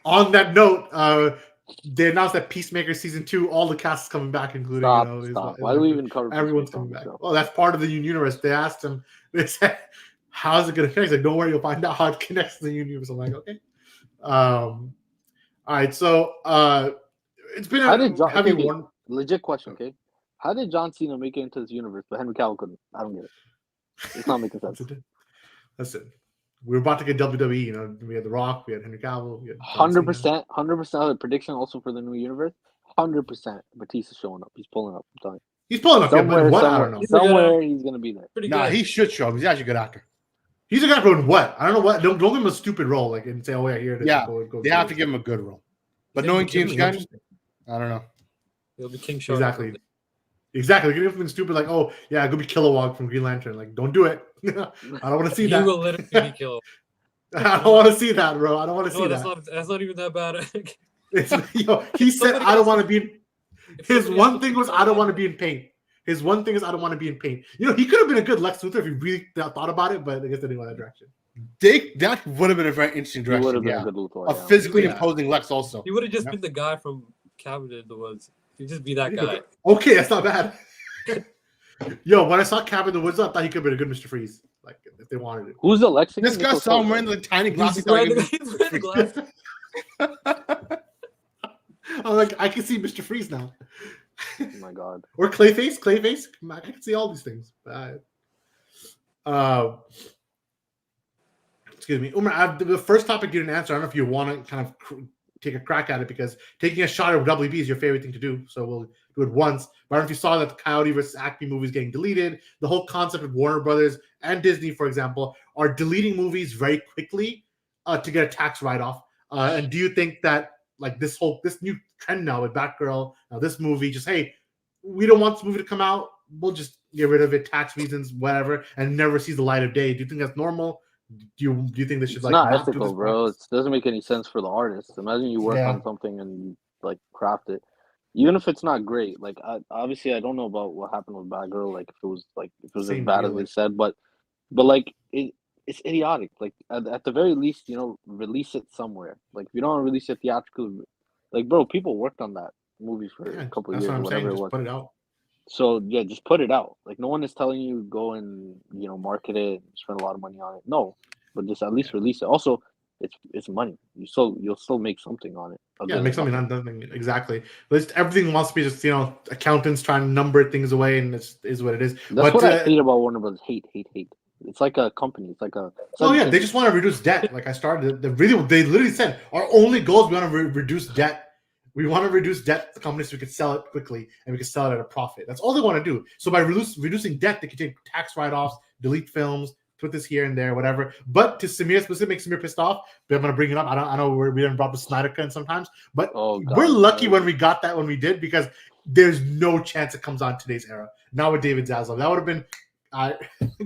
On that note, they announced that Peacemaker season 2, all the cast is coming back, including Stop. Why do we even cover? Everyone's coming back. Well, that's part of the universe. They asked him. They said, "How's it going to connect?" He's like, "Don't worry, you'll find out how it connects to the universe." I'm like, "Okay." All right. So it's been a heavy one. Legit question, okay? How did John Cena make it into this universe, but Henry Cavill couldn't? I don't get it. It's not making sense. Listen, we were about to get WWE. You know, we had The Rock, we had Henry Cavill, 100% of the prediction also for the new universe. 100%. Batista's showing up. He's pulling up. I'm telling you. He's pulling up. Somewhere, what? I don't know. Somewhere he's gonna be there. Nah, he should show up. He's actually a good actor. He's a guy for what? I don't know what. Don't give him a stupid role like and say, "Oh yeah, here it is." Yeah, they have to give him a good role. But knowing James Gunn, I don't know. He'll be King Shark. Exactly. Give him something stupid like, "Oh yeah, go be Kilowog from Green Lantern." Like, don't do it. I don't want to see that. He will literally be Kilowog. I don't want to see that, bro. I don't want to see that. That's not even that bad. He said, "I don't want to be." His one thing was, "I don't want to be in pain." His one thing is, "I don't want to be in pain." You know, he could have been a good Lex Luthor if he really thought about it, but I guess they didn't go that direction. That would have been a very interesting direction. Would have been a good Luthor, a physically imposing Lex also. He would have just been the guy from Cabin in the Woods. He'd just be that guy. Okay, that's not bad. Yo, when I saw Cabin in the Woods, I thought he could have been a good Mr. Freeze. Like, if they wanted it. Who's the Lex? This guy saw him wearing the tiny glasses. He's wearing the glasses. I'm like, I can see Mr. Freeze now. Oh my god. Or Clayface. I can see all these things. Excuse me. Umar, the first topic you didn't answer. I don't know if you want to kind of take a crack at it because taking a shot at WB is your favorite thing to do. So we'll do it once. But I don't know if you saw that the Coyote versus Acme movie is getting deleted. The whole concept of Warner Brothers and Disney, for example, are deleting movies very quickly to get a tax write-off. And do you think that like this new trend now with Batgirl, this movie, just hey, we don't want this movie to come out. We'll just get rid of it, tax reasons, whatever, and never sees the light of day. Do you think that's normal? Do you think they should it's not ethical, bro? It doesn't make any sense for the artist. Imagine you work on something and you like craft it, even if it's not great. Like obviously, I don't know about what happened with Batgirl. Like if it was as bad as they said, but like it's idiotic. Like at the very least, release it somewhere. Like if you don't want to release it theatrically, like bro, people worked on that movie for a couple of years or whatever it was. Put it out. So yeah, just put it out. Like no one is telling you go and market it, and spend a lot of money on it. No, but just at least release it. Also, it's money. You'll still make something on it. Yeah, make something on nothing. Exactly. But everything wants to be just accountants trying to number things away, and it is what it is. That's what I hate about Warner Brothers. Hate. It's like a company. It's like a. They just want to reduce debt. Like I started. They literally said our only goal is we want to reduce debt. We want to reduce debt to companies so we can sell it quickly and we can sell it at a profit. That's all they want to do. So by reducing debt, they can take tax write-offs, delete films, put this here and there, whatever. But to Samir specifically, make Samir pissed off. But I'm going to bring it up. I know we haven't brought the Snyder Cut in sometimes, but we're lucky when we got that when we did because there's no chance it comes on today's era. Not with David Zaslav. That would have been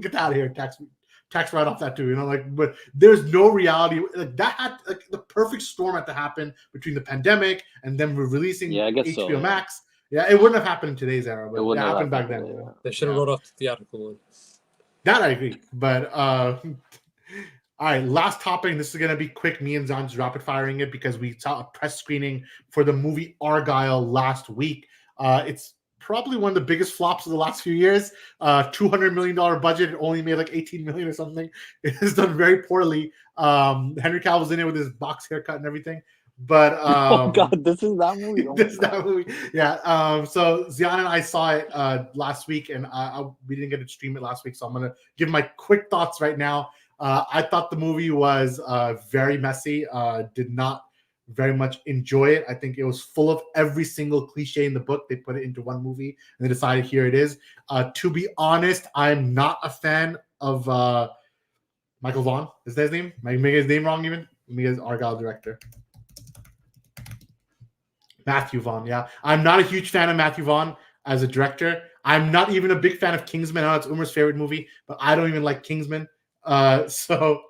get out of here, tax write off that too, but there's no reality. Like that had the perfect storm had to happen between the pandemic and then we're releasing HBO Max. Yeah, it wouldn't have happened in today's era, but it happened back then. Yeah. They should have wrote off the theatrical one. That I agree. But all right, last topic. This is gonna be quick. Me and Zan's rapid firing it because we saw a press screening for the movie Argylle last week. It's probably one of the biggest flops of the last few years. $200 million budget, it only made like 18 million or something. It has done very poorly. Henry Cavill's in it with his box haircut and everything. But Oh God, this is that movie. Oh, this is that movie. Yeah. So Zion and I saw it last week, and we didn't get to stream it last week. So I'm gonna give my quick thoughts right now. I thought the movie was very messy. Did not very much enjoy it. I think it was full of every single cliche in the book. They put it into one movie and they decided here it is. To be honest, I'm not a fan of Michael Vaughn. Is that his name? Am I making his name wrong even? Let me get his Argylle director. Matthew Vaughn, yeah. I'm not a huge fan of Matthew Vaughn as a director. I'm not even a big fan of Kingsman. I know it's Umer's favorite movie, but I don't even like Kingsman. So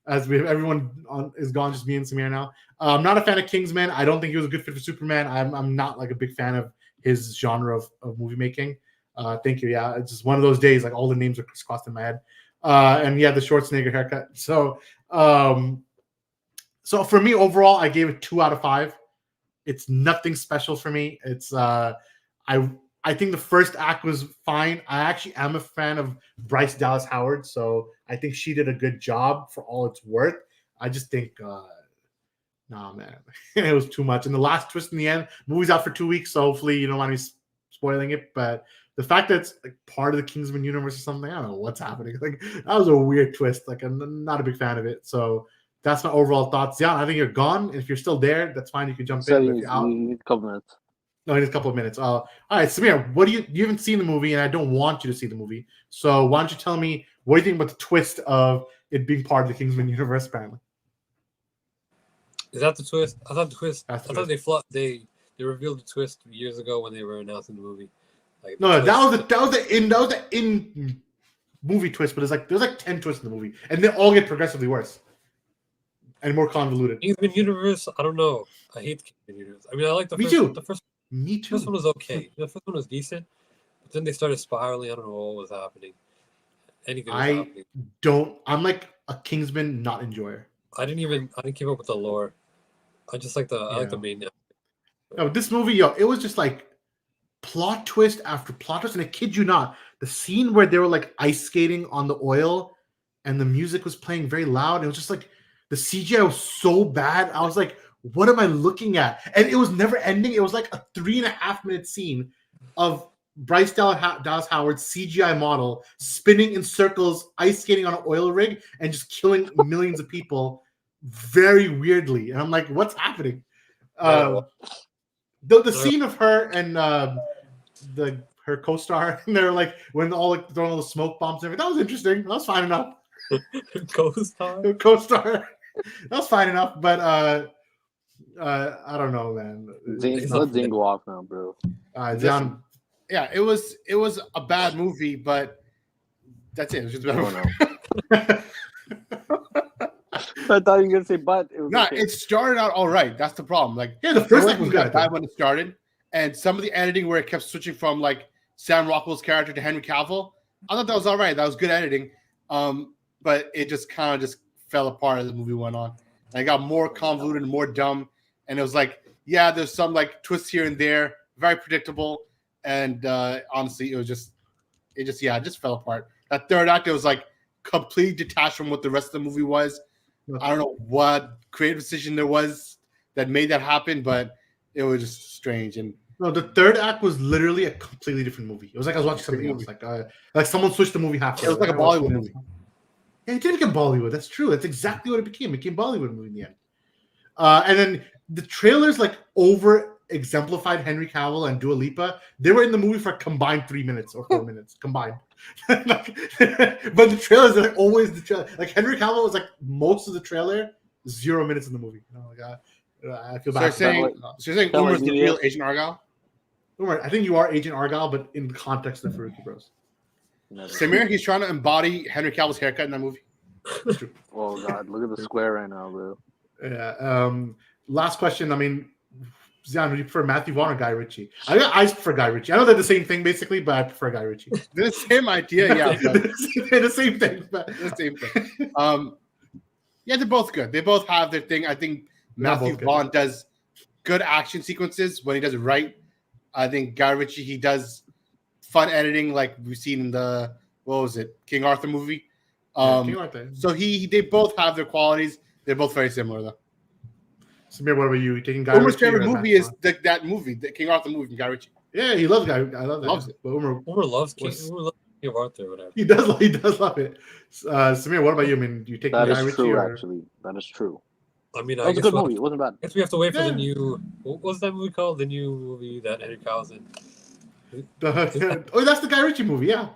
as everyone is gone, just me and Samir now. I'm not a fan of Kingsman. I don't think he was a good fit for Superman. I'm not like a big fan of his genre of movie making. Thank you. Yeah, it's just one of those days. Like all the names are crisscrossed in my head. And yeah, the Schwarzenegger haircut. So for me overall, I gave it 2 out of 5. It's nothing special for me. It's I think the first act was fine. I actually am a fan of Bryce Dallas Howard, so I think she did a good job for all it's worth. I just think, nah, man, it was too much. And the last twist in the end, movie's out for 2 weeks, so hopefully you don't mind me spoiling it. But the fact that it's like part of the Kingsman universe or something, I don't know what's happening. Like that was a weird twist. Like I'm not a big fan of it. So that's my overall thoughts. Yeah, I think you're gone. If you're still there, that's fine. You can jump in. If you're out, you need a couple minutes. No, in a couple of minutes. All right, Samir, what do you haven't seen the movie, and I don't want you to see the movie. So why don't you tell me what do you think about the twist of it being part of the Kingsman universe? Apparently, Is that the twist? I thought the twist. That's the I thought they revealed the twist years ago when they were announcing the movie. Like no, that was the in movie twist, but there's like 10 twists in the movie, and they all get progressively worse and more convoluted. Kingsman universe. I don't know. I hate the Kingsman universe. I mean, I like the first. Too. The first. Me too. First one was okay. The first one was decent, but then they started spiraling. I don't know what was happening. Anything was happening. I'm like a Kingsman not enjoyer. I didn't keep up with the lore. I just like I like the main. No, this movie, it was just like plot twist after plot twist, and I kid you not, the scene where they were like ice skating on the oil, and the music was playing very loud. It was just like the CGI was so bad. I was like, what am I looking at? And it was never ending. It was like a 3.5 minute scene of Bryce Dallas Howard's CGI model spinning in circles, ice skating on an oil rig, and just killing millions of people very weirdly. And I'm like, what's happening? The scene of her and her co-star, and they're like when all like throwing all the smoke bombs and everything. That was interesting. That was fine enough. Co-star. That was fine enough, but I don't know, man. Let Zing go off now, bro. John. Yeah, it was a bad movie, but that's it. It was just a bad movie. I thought you were gonna say, but it was okay. It started out all right. That's the problem. Like, the first thing was good bad when it started, and some of the editing where it kept switching from like Sam Rockwell's character to Henry Cavill, I thought that was all right. That was good editing, but it just kind of just fell apart as the movie went on. And it got more convoluted and more dumb, and it was like, yeah, there's some like twists here and there, very predictable, and honestly, it just fell apart. That third act, it was like completely detached from what the rest of the movie was. I don't know what creative decision there was that made that happen, but it was just strange. And no, the third act was literally a completely different movie. It was like I was watching something else. Like someone switched the movie halfway. It was like a Bollywood movie. Yeah, it did get Bollywood. That's true. That's exactly what it became. It became Bollywood movie in the end. And then the trailers like over exemplified Henry Cavill and Dua Lipa. They were in the movie for a combined 3 minutes or 4 minutes combined. But the trailers are like always the trailer. Like Henry Cavill was like most of the trailer, 0 minutes in the movie. I feel bad. So you're saying Umer's the real Agent Argylle? Umer, I think you are Agent Argylle, but in the context of Farooqi Bros. Samir, he's trying to embody Henry Cavill's haircut in that movie. Oh God, look at the square right now, bro. Yeah. Last question. I mean, Zion, would you prefer Matthew Vaughn or Guy Ritchie? I prefer Guy Ritchie. I know they're the same thing basically, but I prefer Guy Ritchie. They're the same idea, yeah. They're the same thing. But the same thing. Yeah, they're both good. They both have their thing. I think Matthew Vaughn does good action sequences when he does it right. I think Guy Ritchie, he does fun editing like we've seen in the King Arthur movie. King Arthur. So they both have their qualities. They're both very similar though. Samir, what about you? You taking Guy Umer's Ritchie favorite or movie is that movie, the King Arthur movie from Guy Ritchie. Yeah, he loves Guy. I love that. Loves it. But Umer loves King of Arthur or whatever. He does love it. Samir, what about you? I mean, you taking That Guy is Ritchie true, or... actually. That is true. I mean, That I was a guess good movie. It wasn't bad. I guess we have to wait for Yeah. the new. What was that movie called? The new movie that Henry Cavill's in. Oh, that's the Guy Ritchie movie. Yeah.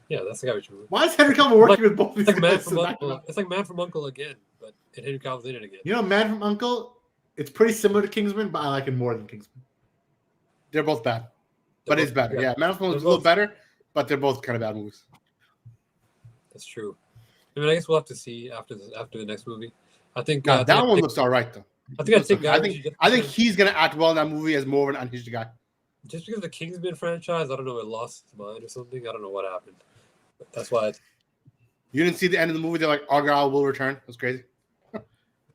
Yeah, that's the Guy Ritchie movie. Why is Henry Cavill working with both these It's like Man guys? from Uncle. It's like Man from Uncle again, but Henry Cavill's in it again. You know, Man from Uncle. It's pretty similar to Kingsman, but I like it more than Kingsman. They're both bad, but it's better. Yeah, Man from Uncle is a little better, but they're both kind of bad movies. That's true. I mean, I guess we'll have to see after the next movie. I think that one looks all right though. I think he's gonna act well in that movie as more of an unhinged guy. Just because the Kingsman franchise, I don't know, it lost its mind or something. I don't know what happened. But that's why. You didn't see the end of the movie. They're like, Argylle will return. That's crazy.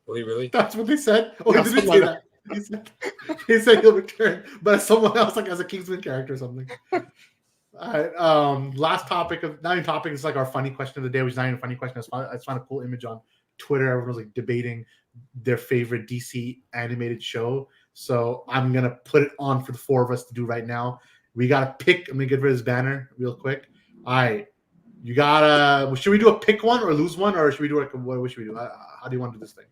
Will he really? That's what they said. Oh, Yeah, he didn't something say like that. He said he'll return, but as someone else, like as a Kingsman character or something. All right. Last topic of not even topic. It's like our funny question of the day, which is not even a funny question. I just found a cool image on Twitter. Everyone was like debating their favorite DC animated show. So I'm gonna put it on for the four of us to do right now. We gotta pick. I'm gonna get rid of this banner real quick. All right. You gotta. Should we do a pick one or lose one, or should we do like what should we do? How do you want to do this thing?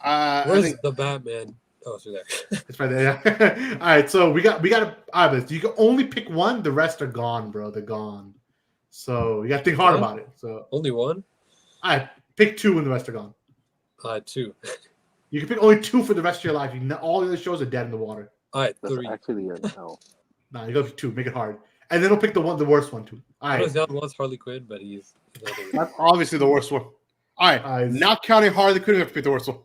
Where's the Batman? Oh, it's right there. It's right there. Yeah. All right. So we got to. All right, you can only pick one. The rest are gone, bro. They're gone. So you got to think hard about it. So only one. All right. Pick two when the rest are gone. Two. You can pick only two for the rest of your life. All the other shows are dead in the water. All right. That's Three. actually a no. Nah, you go pick two. Make it hard. And then we'll pick the worst one too. All right. John wants Harley Quinn, but he's That's obviously the worst one. All right. Not counting Harley Quinn, we have to pick the worst one.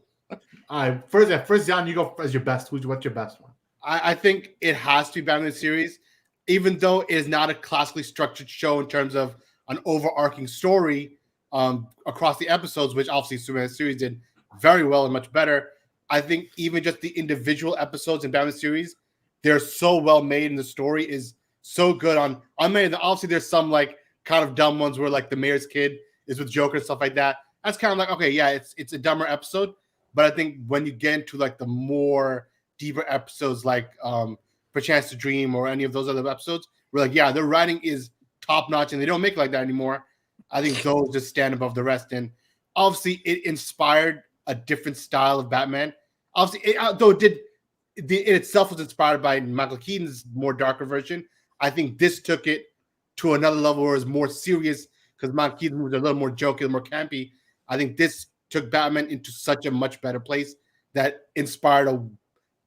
All right. First, Jan, you go as your best. What's your best one? I think it has to be Batman series, even though it is not a classically structured show in terms of an overarching story across the episodes, which obviously Superman series did very well and much better. I think even just the individual episodes in Batman series, they're so well made, and the story is so good on many. Obviously, there's some like kind of dumb ones where like the mayor's kid is with Joker and stuff like that. That's kind of like, okay, yeah, it's a dumber episode. But I think when you get into like the more deeper episodes, like Perchance to Dream or any of those other episodes, we're like, yeah, their writing is top notch, and they don't make it like that anymore. I think those just stand above the rest. And obviously, it inspired a different style of Batman. Obviously, it itself was inspired by Michael Keaton's more darker version. I think this took it to another level where it was more serious because Michael Keaton was a little more jokey, a little more campy. I think this took Batman into such a much better place that inspired a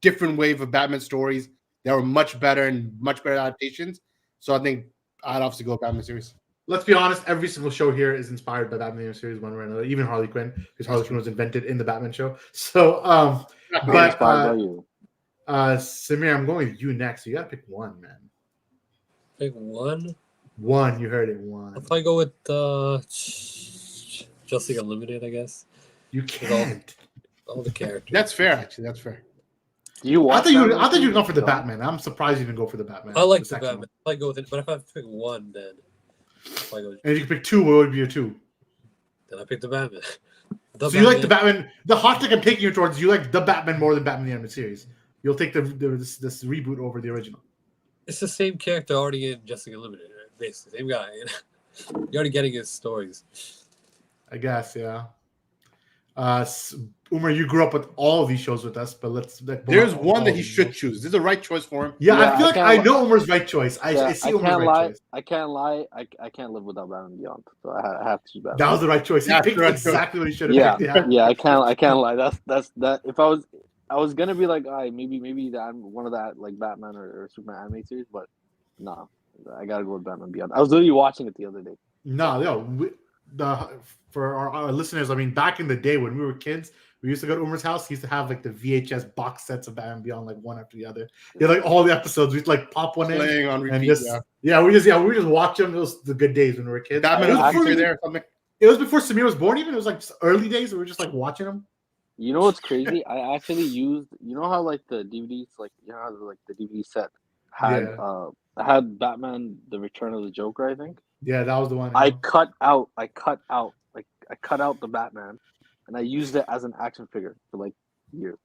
different wave of Batman stories that were much better and much better adaptations. So I think I'd obviously go with Batman series. Let's be honest, every single show here is inspired by Batman series one way or another, even Harley Quinn, because Harley Quinn was invented in the Batman show. So, but Samir, I'm going with you next. So you got to pick one, man. Pick one? One, you heard it, one. I'll probably go with Justice Unlimited, I guess. You can't. All the characters. That's fair, actually. That's fair. I thought you would go for the Batman. I'm surprised you didn't go for the Batman. I like the Batman. One. I go with it, but if I have to pick one, then I go. And if you could pick two, what would be your two? Then I pick the Batman. You like the Batman? The hot take I'm taking you towards, you like the Batman more than Batman the Animated Series. You'll take this reboot over the original. It's the same character already in Justice Unlimited, right? Basically, same guy. You're already getting his stories. I guess, yeah. Umar, you grew up with all of these shows with us, but there's one that he should choose. This is the right choice for him. Yeah, I feel like I know Umar's right choice. I see Umar's right choice. I can't lie. I can't live without Batman Beyond, so I have to choose Batman. That was the right choice. He picked exactly what he should have picked. Yeah, I can't lie. That's that. If I was gonna be like, maybe that I'm one of that like Batman or Superman anime series, but nah, I gotta go with Batman Beyond. I was literally watching it the other day. For our listeners, I mean, back in the day when we were kids, we used to go to Umar's house. He used to have like the VHS box sets of Batman Beyond, like one after the other. Yeah, like all the episodes. We'd like pop one in on repeat. And we just watch them. Those the good days when we were kids. Batman was there. It was before Samir was born. Even it was like early days. We were just like watching them. You know what's crazy? I actually used. You know how like the DVDs, like you know how like the DVD set had I had Batman: The Return of the Joker. I think Yeah, that was the one. I cut out the Batman, and I used it as an action figure for like years.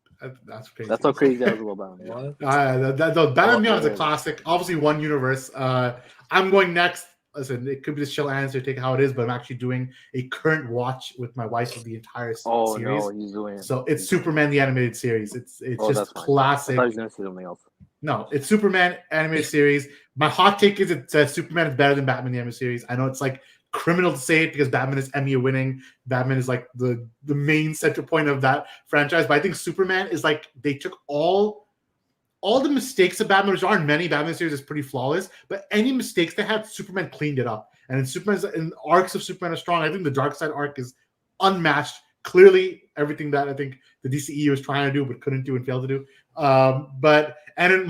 That's crazy. That's how crazy I was about Batman. What? The Batman Beyond is a yeah. classic. Obviously, one universe. I'm going next. Listen, it could be the chill answer, take it how it is, but I'm actually doing a current watch with my wife of the entire Oh series. no, he's doing it. So it's Superman the animated series. It's Oh, just that's fine. I classic. thought he was gonna say something else. No, it's Superman animated series. My hot take is it says Superman is better than Batman the animated series. I know it's like criminal to say it because Batman is Emmy winning. Batman is like the main central point of that franchise. But I think Superman is like they took all the mistakes of Batman, which aren't many. Batman series is pretty flawless, but any mistakes they had, Superman cleaned it up. And in Superman's in arcs of Superman are strong. I think the Dark Side arc is unmatched. Clearly, everything that I think the DCU was trying to do but couldn't do and failed to do. And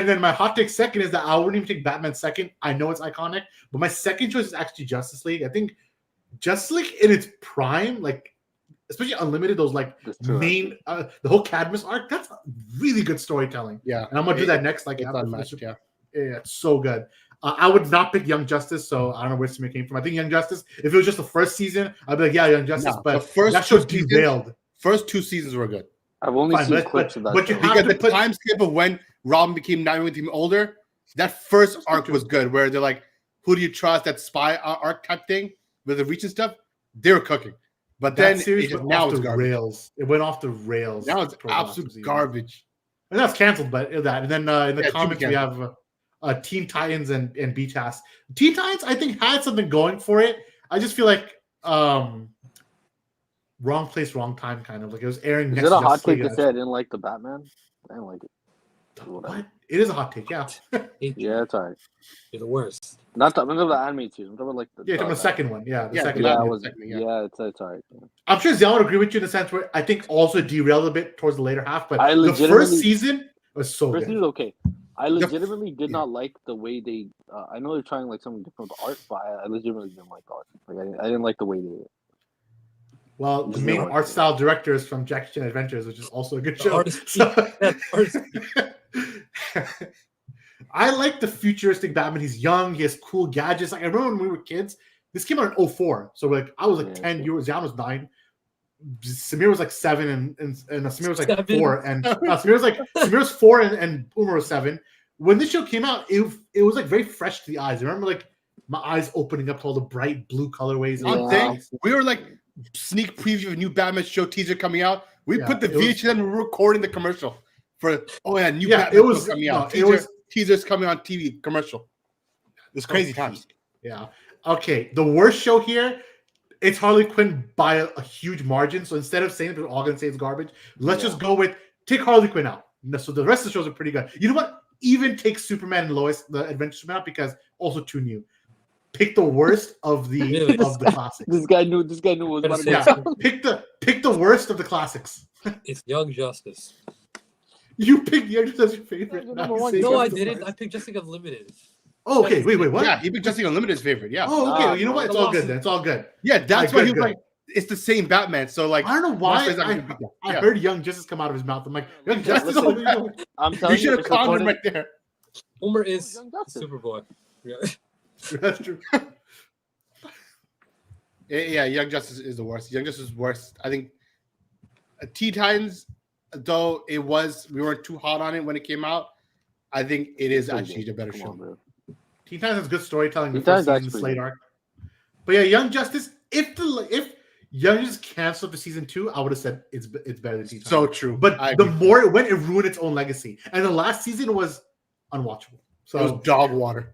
then my hot take second is that I wouldn't even take Batman second. I know it's iconic, but my second choice is actually Justice League. I think Justice League in its prime, like especially Unlimited, those like main the whole Cadmus arc, that's really good storytelling. Yeah, and I'm gonna do that next. Like it's unmatched. Yeah, it's so good. I would not pick Young Justice, so I don't know where Samir came from. I think Young Justice, if it was just the first season, I'd be like, yeah, Young Justice. No, but the first that show two derailed. First 2 seasons were good. I've only Fine, seen but- clips of that. but you show. have Because to the put- time skip of when Robin became 9 older, that first arc was good, where they're like, who do you trust? That spy arc type thing with the reach and stuff, they were cooking. But That then series it just, went now off it's the garbage. rails. It went off the rails. Now it's for the last absolute season. garbage. And that's canceled, but that. And then in the Yeah, comments to we be have Teen Titans and BTAS. Teen Titans, I think, had something going for it. I just feel like wrong place, wrong time, kind of like it was airing. Is next it a to hot Justice take League to say I didn't like the Batman? I didn't like it. What? It is a hot take, yeah. Yeah, it's alright. You're the worst. Not the, I'm talking about the animated series. I'm talking about like the. Yeah, from the second one, yeah, the Yeah, second. Yeah, one. it was. second, Yeah, it's alright. I'm sure Zell would agree with you in the sense where I think also derailed a bit towards the later half, but I the first legitimately- season was so First good. season was okay. I legitimately did yeah. not like the way they. I know they're trying like something different with the art, but I legitimately didn't like the art. Like I didn't like the way they did it. Well, the main Zero. art style director is from Jackie Chan Adventures, which is also a good The show. artist- So- that artist- I like the futuristic Batman. He's young. He has cool gadgets. Like I remember when we were kids. This came out in 2004. So like I was like Yeah, 10. okay. You were Zion was 9. Samir was like 7, and Samir was like 7? 4, and Samir was 4, and Umar was 7. When this show came out, it was like very fresh to the eyes. I remember like my eyes opening up to all the bright blue colorways. and I'm all saying that. we were like sneak preview of a new Batman show teaser coming out. We Yeah, put the it was- VHS and we were recording the commercial for new Yeah, Batman it was show coming no, out. it was Teasers coming on TV commercial. It's crazy times. Yeah. Okay. The worst show here, it's Harley Quinn by a huge margin. So instead of saying that we're all going to say it's garbage, let's just go with take Harley Quinn out. No, so the rest of the shows are pretty good. You know what? Even take Superman and Lois, the Adventure Superman, out because also too new. Pick the worst of the Really? of the classics. This guy knew. This guy knew what was about to Yeah. go. Pick the worst of the classics. It's Young Justice. You picked Young Justice as your favorite. Yeah, Now number you one. say No, I Justice didn't. League. I picked Jessica Unlimited. Oh, okay. Wait. What? Yeah, he picked Justice Unlimited's favorite. Yeah. Oh, okay. Nah, You know what? bro. It's all good then. It's all good. Yeah, that's Good, why he was good. like, it's the same Batman. So like, I don't know why Justice I Yeah. heard Young Justice come out of his mouth. I'm like, Young Listen, Justice. listen. what are you doing? I'm we telling should you, have it's called him recorded. right there. Homer is Young Justice. Superboy. Yeah. That's true. Yeah, Young Justice is the worst. Young Justice is worse. I think Teen Titans, though we weren't too hot on it when it came out. I think it is Pretty actually good. the better Come show. on, bro. Teen Titans has good storytelling. The Teen first Titans season, actually Slate arc. But yeah, Young Justice. If Young Justice canceled the season 2, I would have said it's better than Teen Titans. So true. But I the agree. more it went, it ruined its own legacy. And the last season was unwatchable. So It was dog water.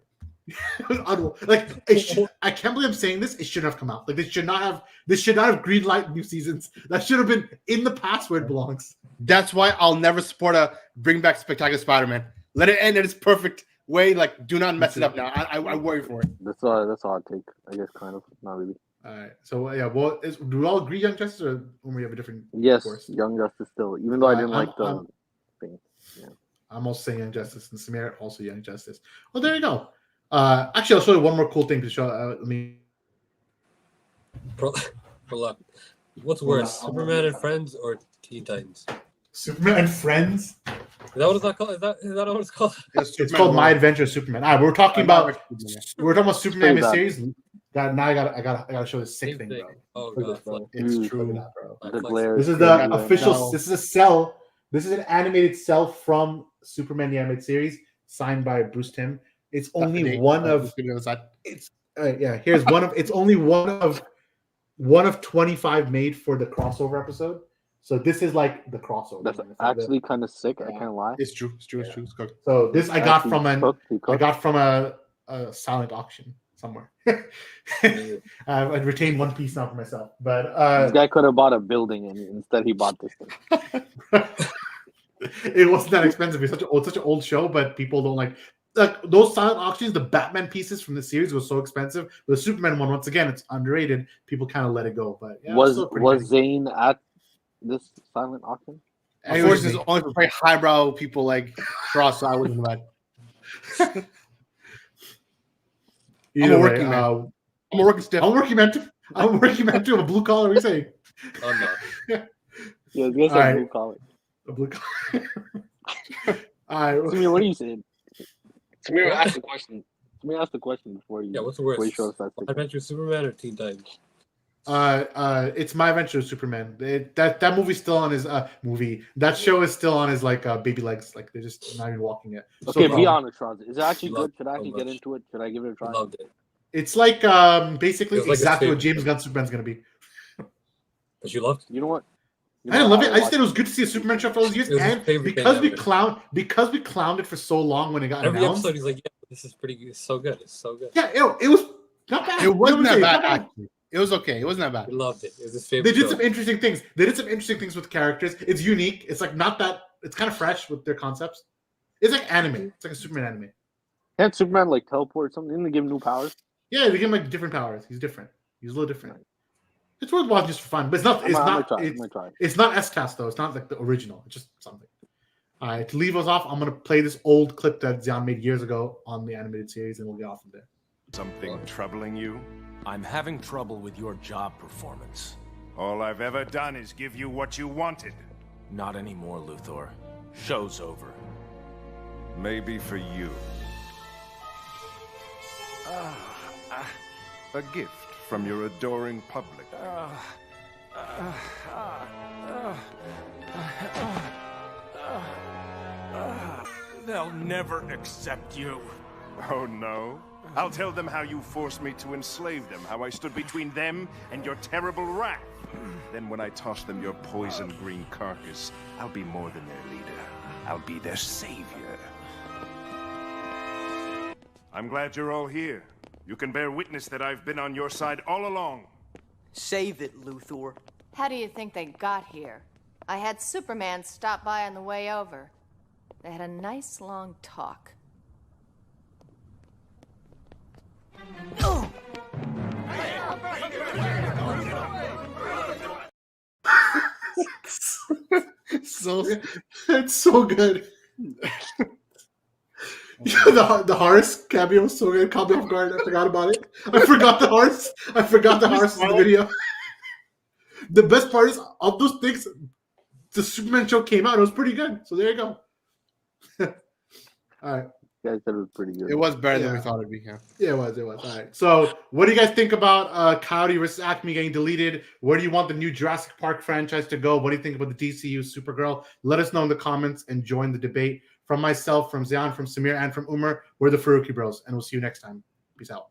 I can't believe I'm saying this. It shouldn't have come out. Like this should not have green light new seasons. That should have been in the past where it belongs. That's why I'll never support a bring back Spectacular Spider-Man. Let it end in its perfect way. Like, do not mess it up now. I worry for it. That's a hot take. I guess kind of. Not really. All right. So yeah, well, do we all agree Young Justice, or we have a different? Yes, course? Young Justice still. Even though I didn't I'm- like the thing. I'm also saying Young Justice, and Samir also Young Justice. Well, there you go. Actually, I'll show you one more cool thing to show. Let me. For luck. What's worse, Superman and Friends or Teen Titans? Superman and Friends. Is that what it's called? Is that what it's called? It's called My Adventure of Superman. All right, we're talking about Superman Say that. series. Now I gotta show this sick Same thing, thing. bro. Oh Look at god. this, bro. It's Dude. true. Look at that, bro. The glare. This is Yeah, the official. no. This is a cell. This is an animated cell from Superman the animated series, signed by Bruce Timm. It's only one of. It's yeah. Here's one of. It's only one of 25 made for the crossover episode. So this is like the crossover. That's man. It's like actually kind of sick. I Yeah. can't lie. It's true. It's true. It's true. It's cooked. so this I got Actually from cooked. a silent auction somewhere. I retained one piece now for myself, but This guy could have bought a building, and instead he bought this thing. it wasn't that expensive. It's such an old show, but people don't like those silent auctions. The Batman pieces from the series was so expensive. The Superman one, once again, it's underrated. People kind of let it go. But yeah, was it's still pretty was good. Zane at this silent auction? Unfortunately, it's only for very highbrow people like Cross. So I wasn't about. Either I'm a way, working man. I'm a working stiff. I'm a working man too. I'm a working man too. I'm a blue collar. What are you saying? Oh no. Yeah, this All right. blue collar. A blue collar. All right. Samir, what are you saying? Samir, ask the question. Samir, ask the question before you. Yeah, what's the before you worst? show us that thing. Adventure of Superman or Teen Titans? It's My Adventure of Superman. That movie's still on his movie. That show is still on his like baby legs. Like they're just not even walking yet. Okay, So, be honest, Charles. Is it actually Loved good? Should I it actually so get much. into it? Should I give it a try? Loved it. It's like basically It was like exactly his what James favorite. Gunn Superman's gonna be. But you loved it. You know what? You I didn't know love what? it. I just said it was good to see a Superman show for all those years, It was his and favorite thing because we ever. clowned it for so long when it got Every announced. episode, he's like, "Yeah, this is pretty good. It's so good. It's so good." Yeah, it was not bad. It wasn't that You know what I'm bad. saying? Actually, it was okay. It wasn't that bad. We loved it. It was his They favorite did show. some interesting things. They did some interesting things with characters. It's unique. It's like not that. It's kind of fresh with their concepts. It's like anime. It's like a Superman anime. Can't Superman like teleport or something? Didn't they give him new powers? Yeah, they give him like different powers. He's different. He's a little different. It's worth watching just for fun, but it's not. It's I'm not. gonna try. It's not S-Cast though. It's not like the original. It's just something. All right, to leave us off, I'm gonna play this old clip that Zion made years ago on the animated series, and we'll get off from there. Something troubling you? I'm having trouble with your job performance. All I've ever done is give you what you wanted. Not anymore, Luthor. Show's over. Maybe for you. A gift from your adoring public. They'll never accept you. Oh no? I'll tell them how you forced me to enslave them, how I stood between them and your terrible wrath. Then when I toss them your poison green carcass, I'll be more than their leader. I'll be their savior. I'm glad you're all here. You can bear witness that I've been on your side all along. Save it, Luthor. How do you think they got here? I had Superman stop by on the way over. They had a nice long talk. So It's so good. The Horace cameo was so good. Caught me off guard. I forgot about it. I forgot the horse. I forgot the horse in the video. The best part is of those things, the Superman show came out. It was pretty good. So there you go. All right. You guys said it was pretty good. it was better than we Yeah. thought it'd be. Yeah. Yeah, it was. It was. All right. So, what do you guys think about Coyote versus Acme getting deleted? Where do you want the new Jurassic Park franchise to go? What do you think about the DCU Supergirl? Let us know in the comments and join the debate. From myself, from Zion, from Samir, and from Umar, we're the Farooqi Bros, and we'll see you next time. Peace out.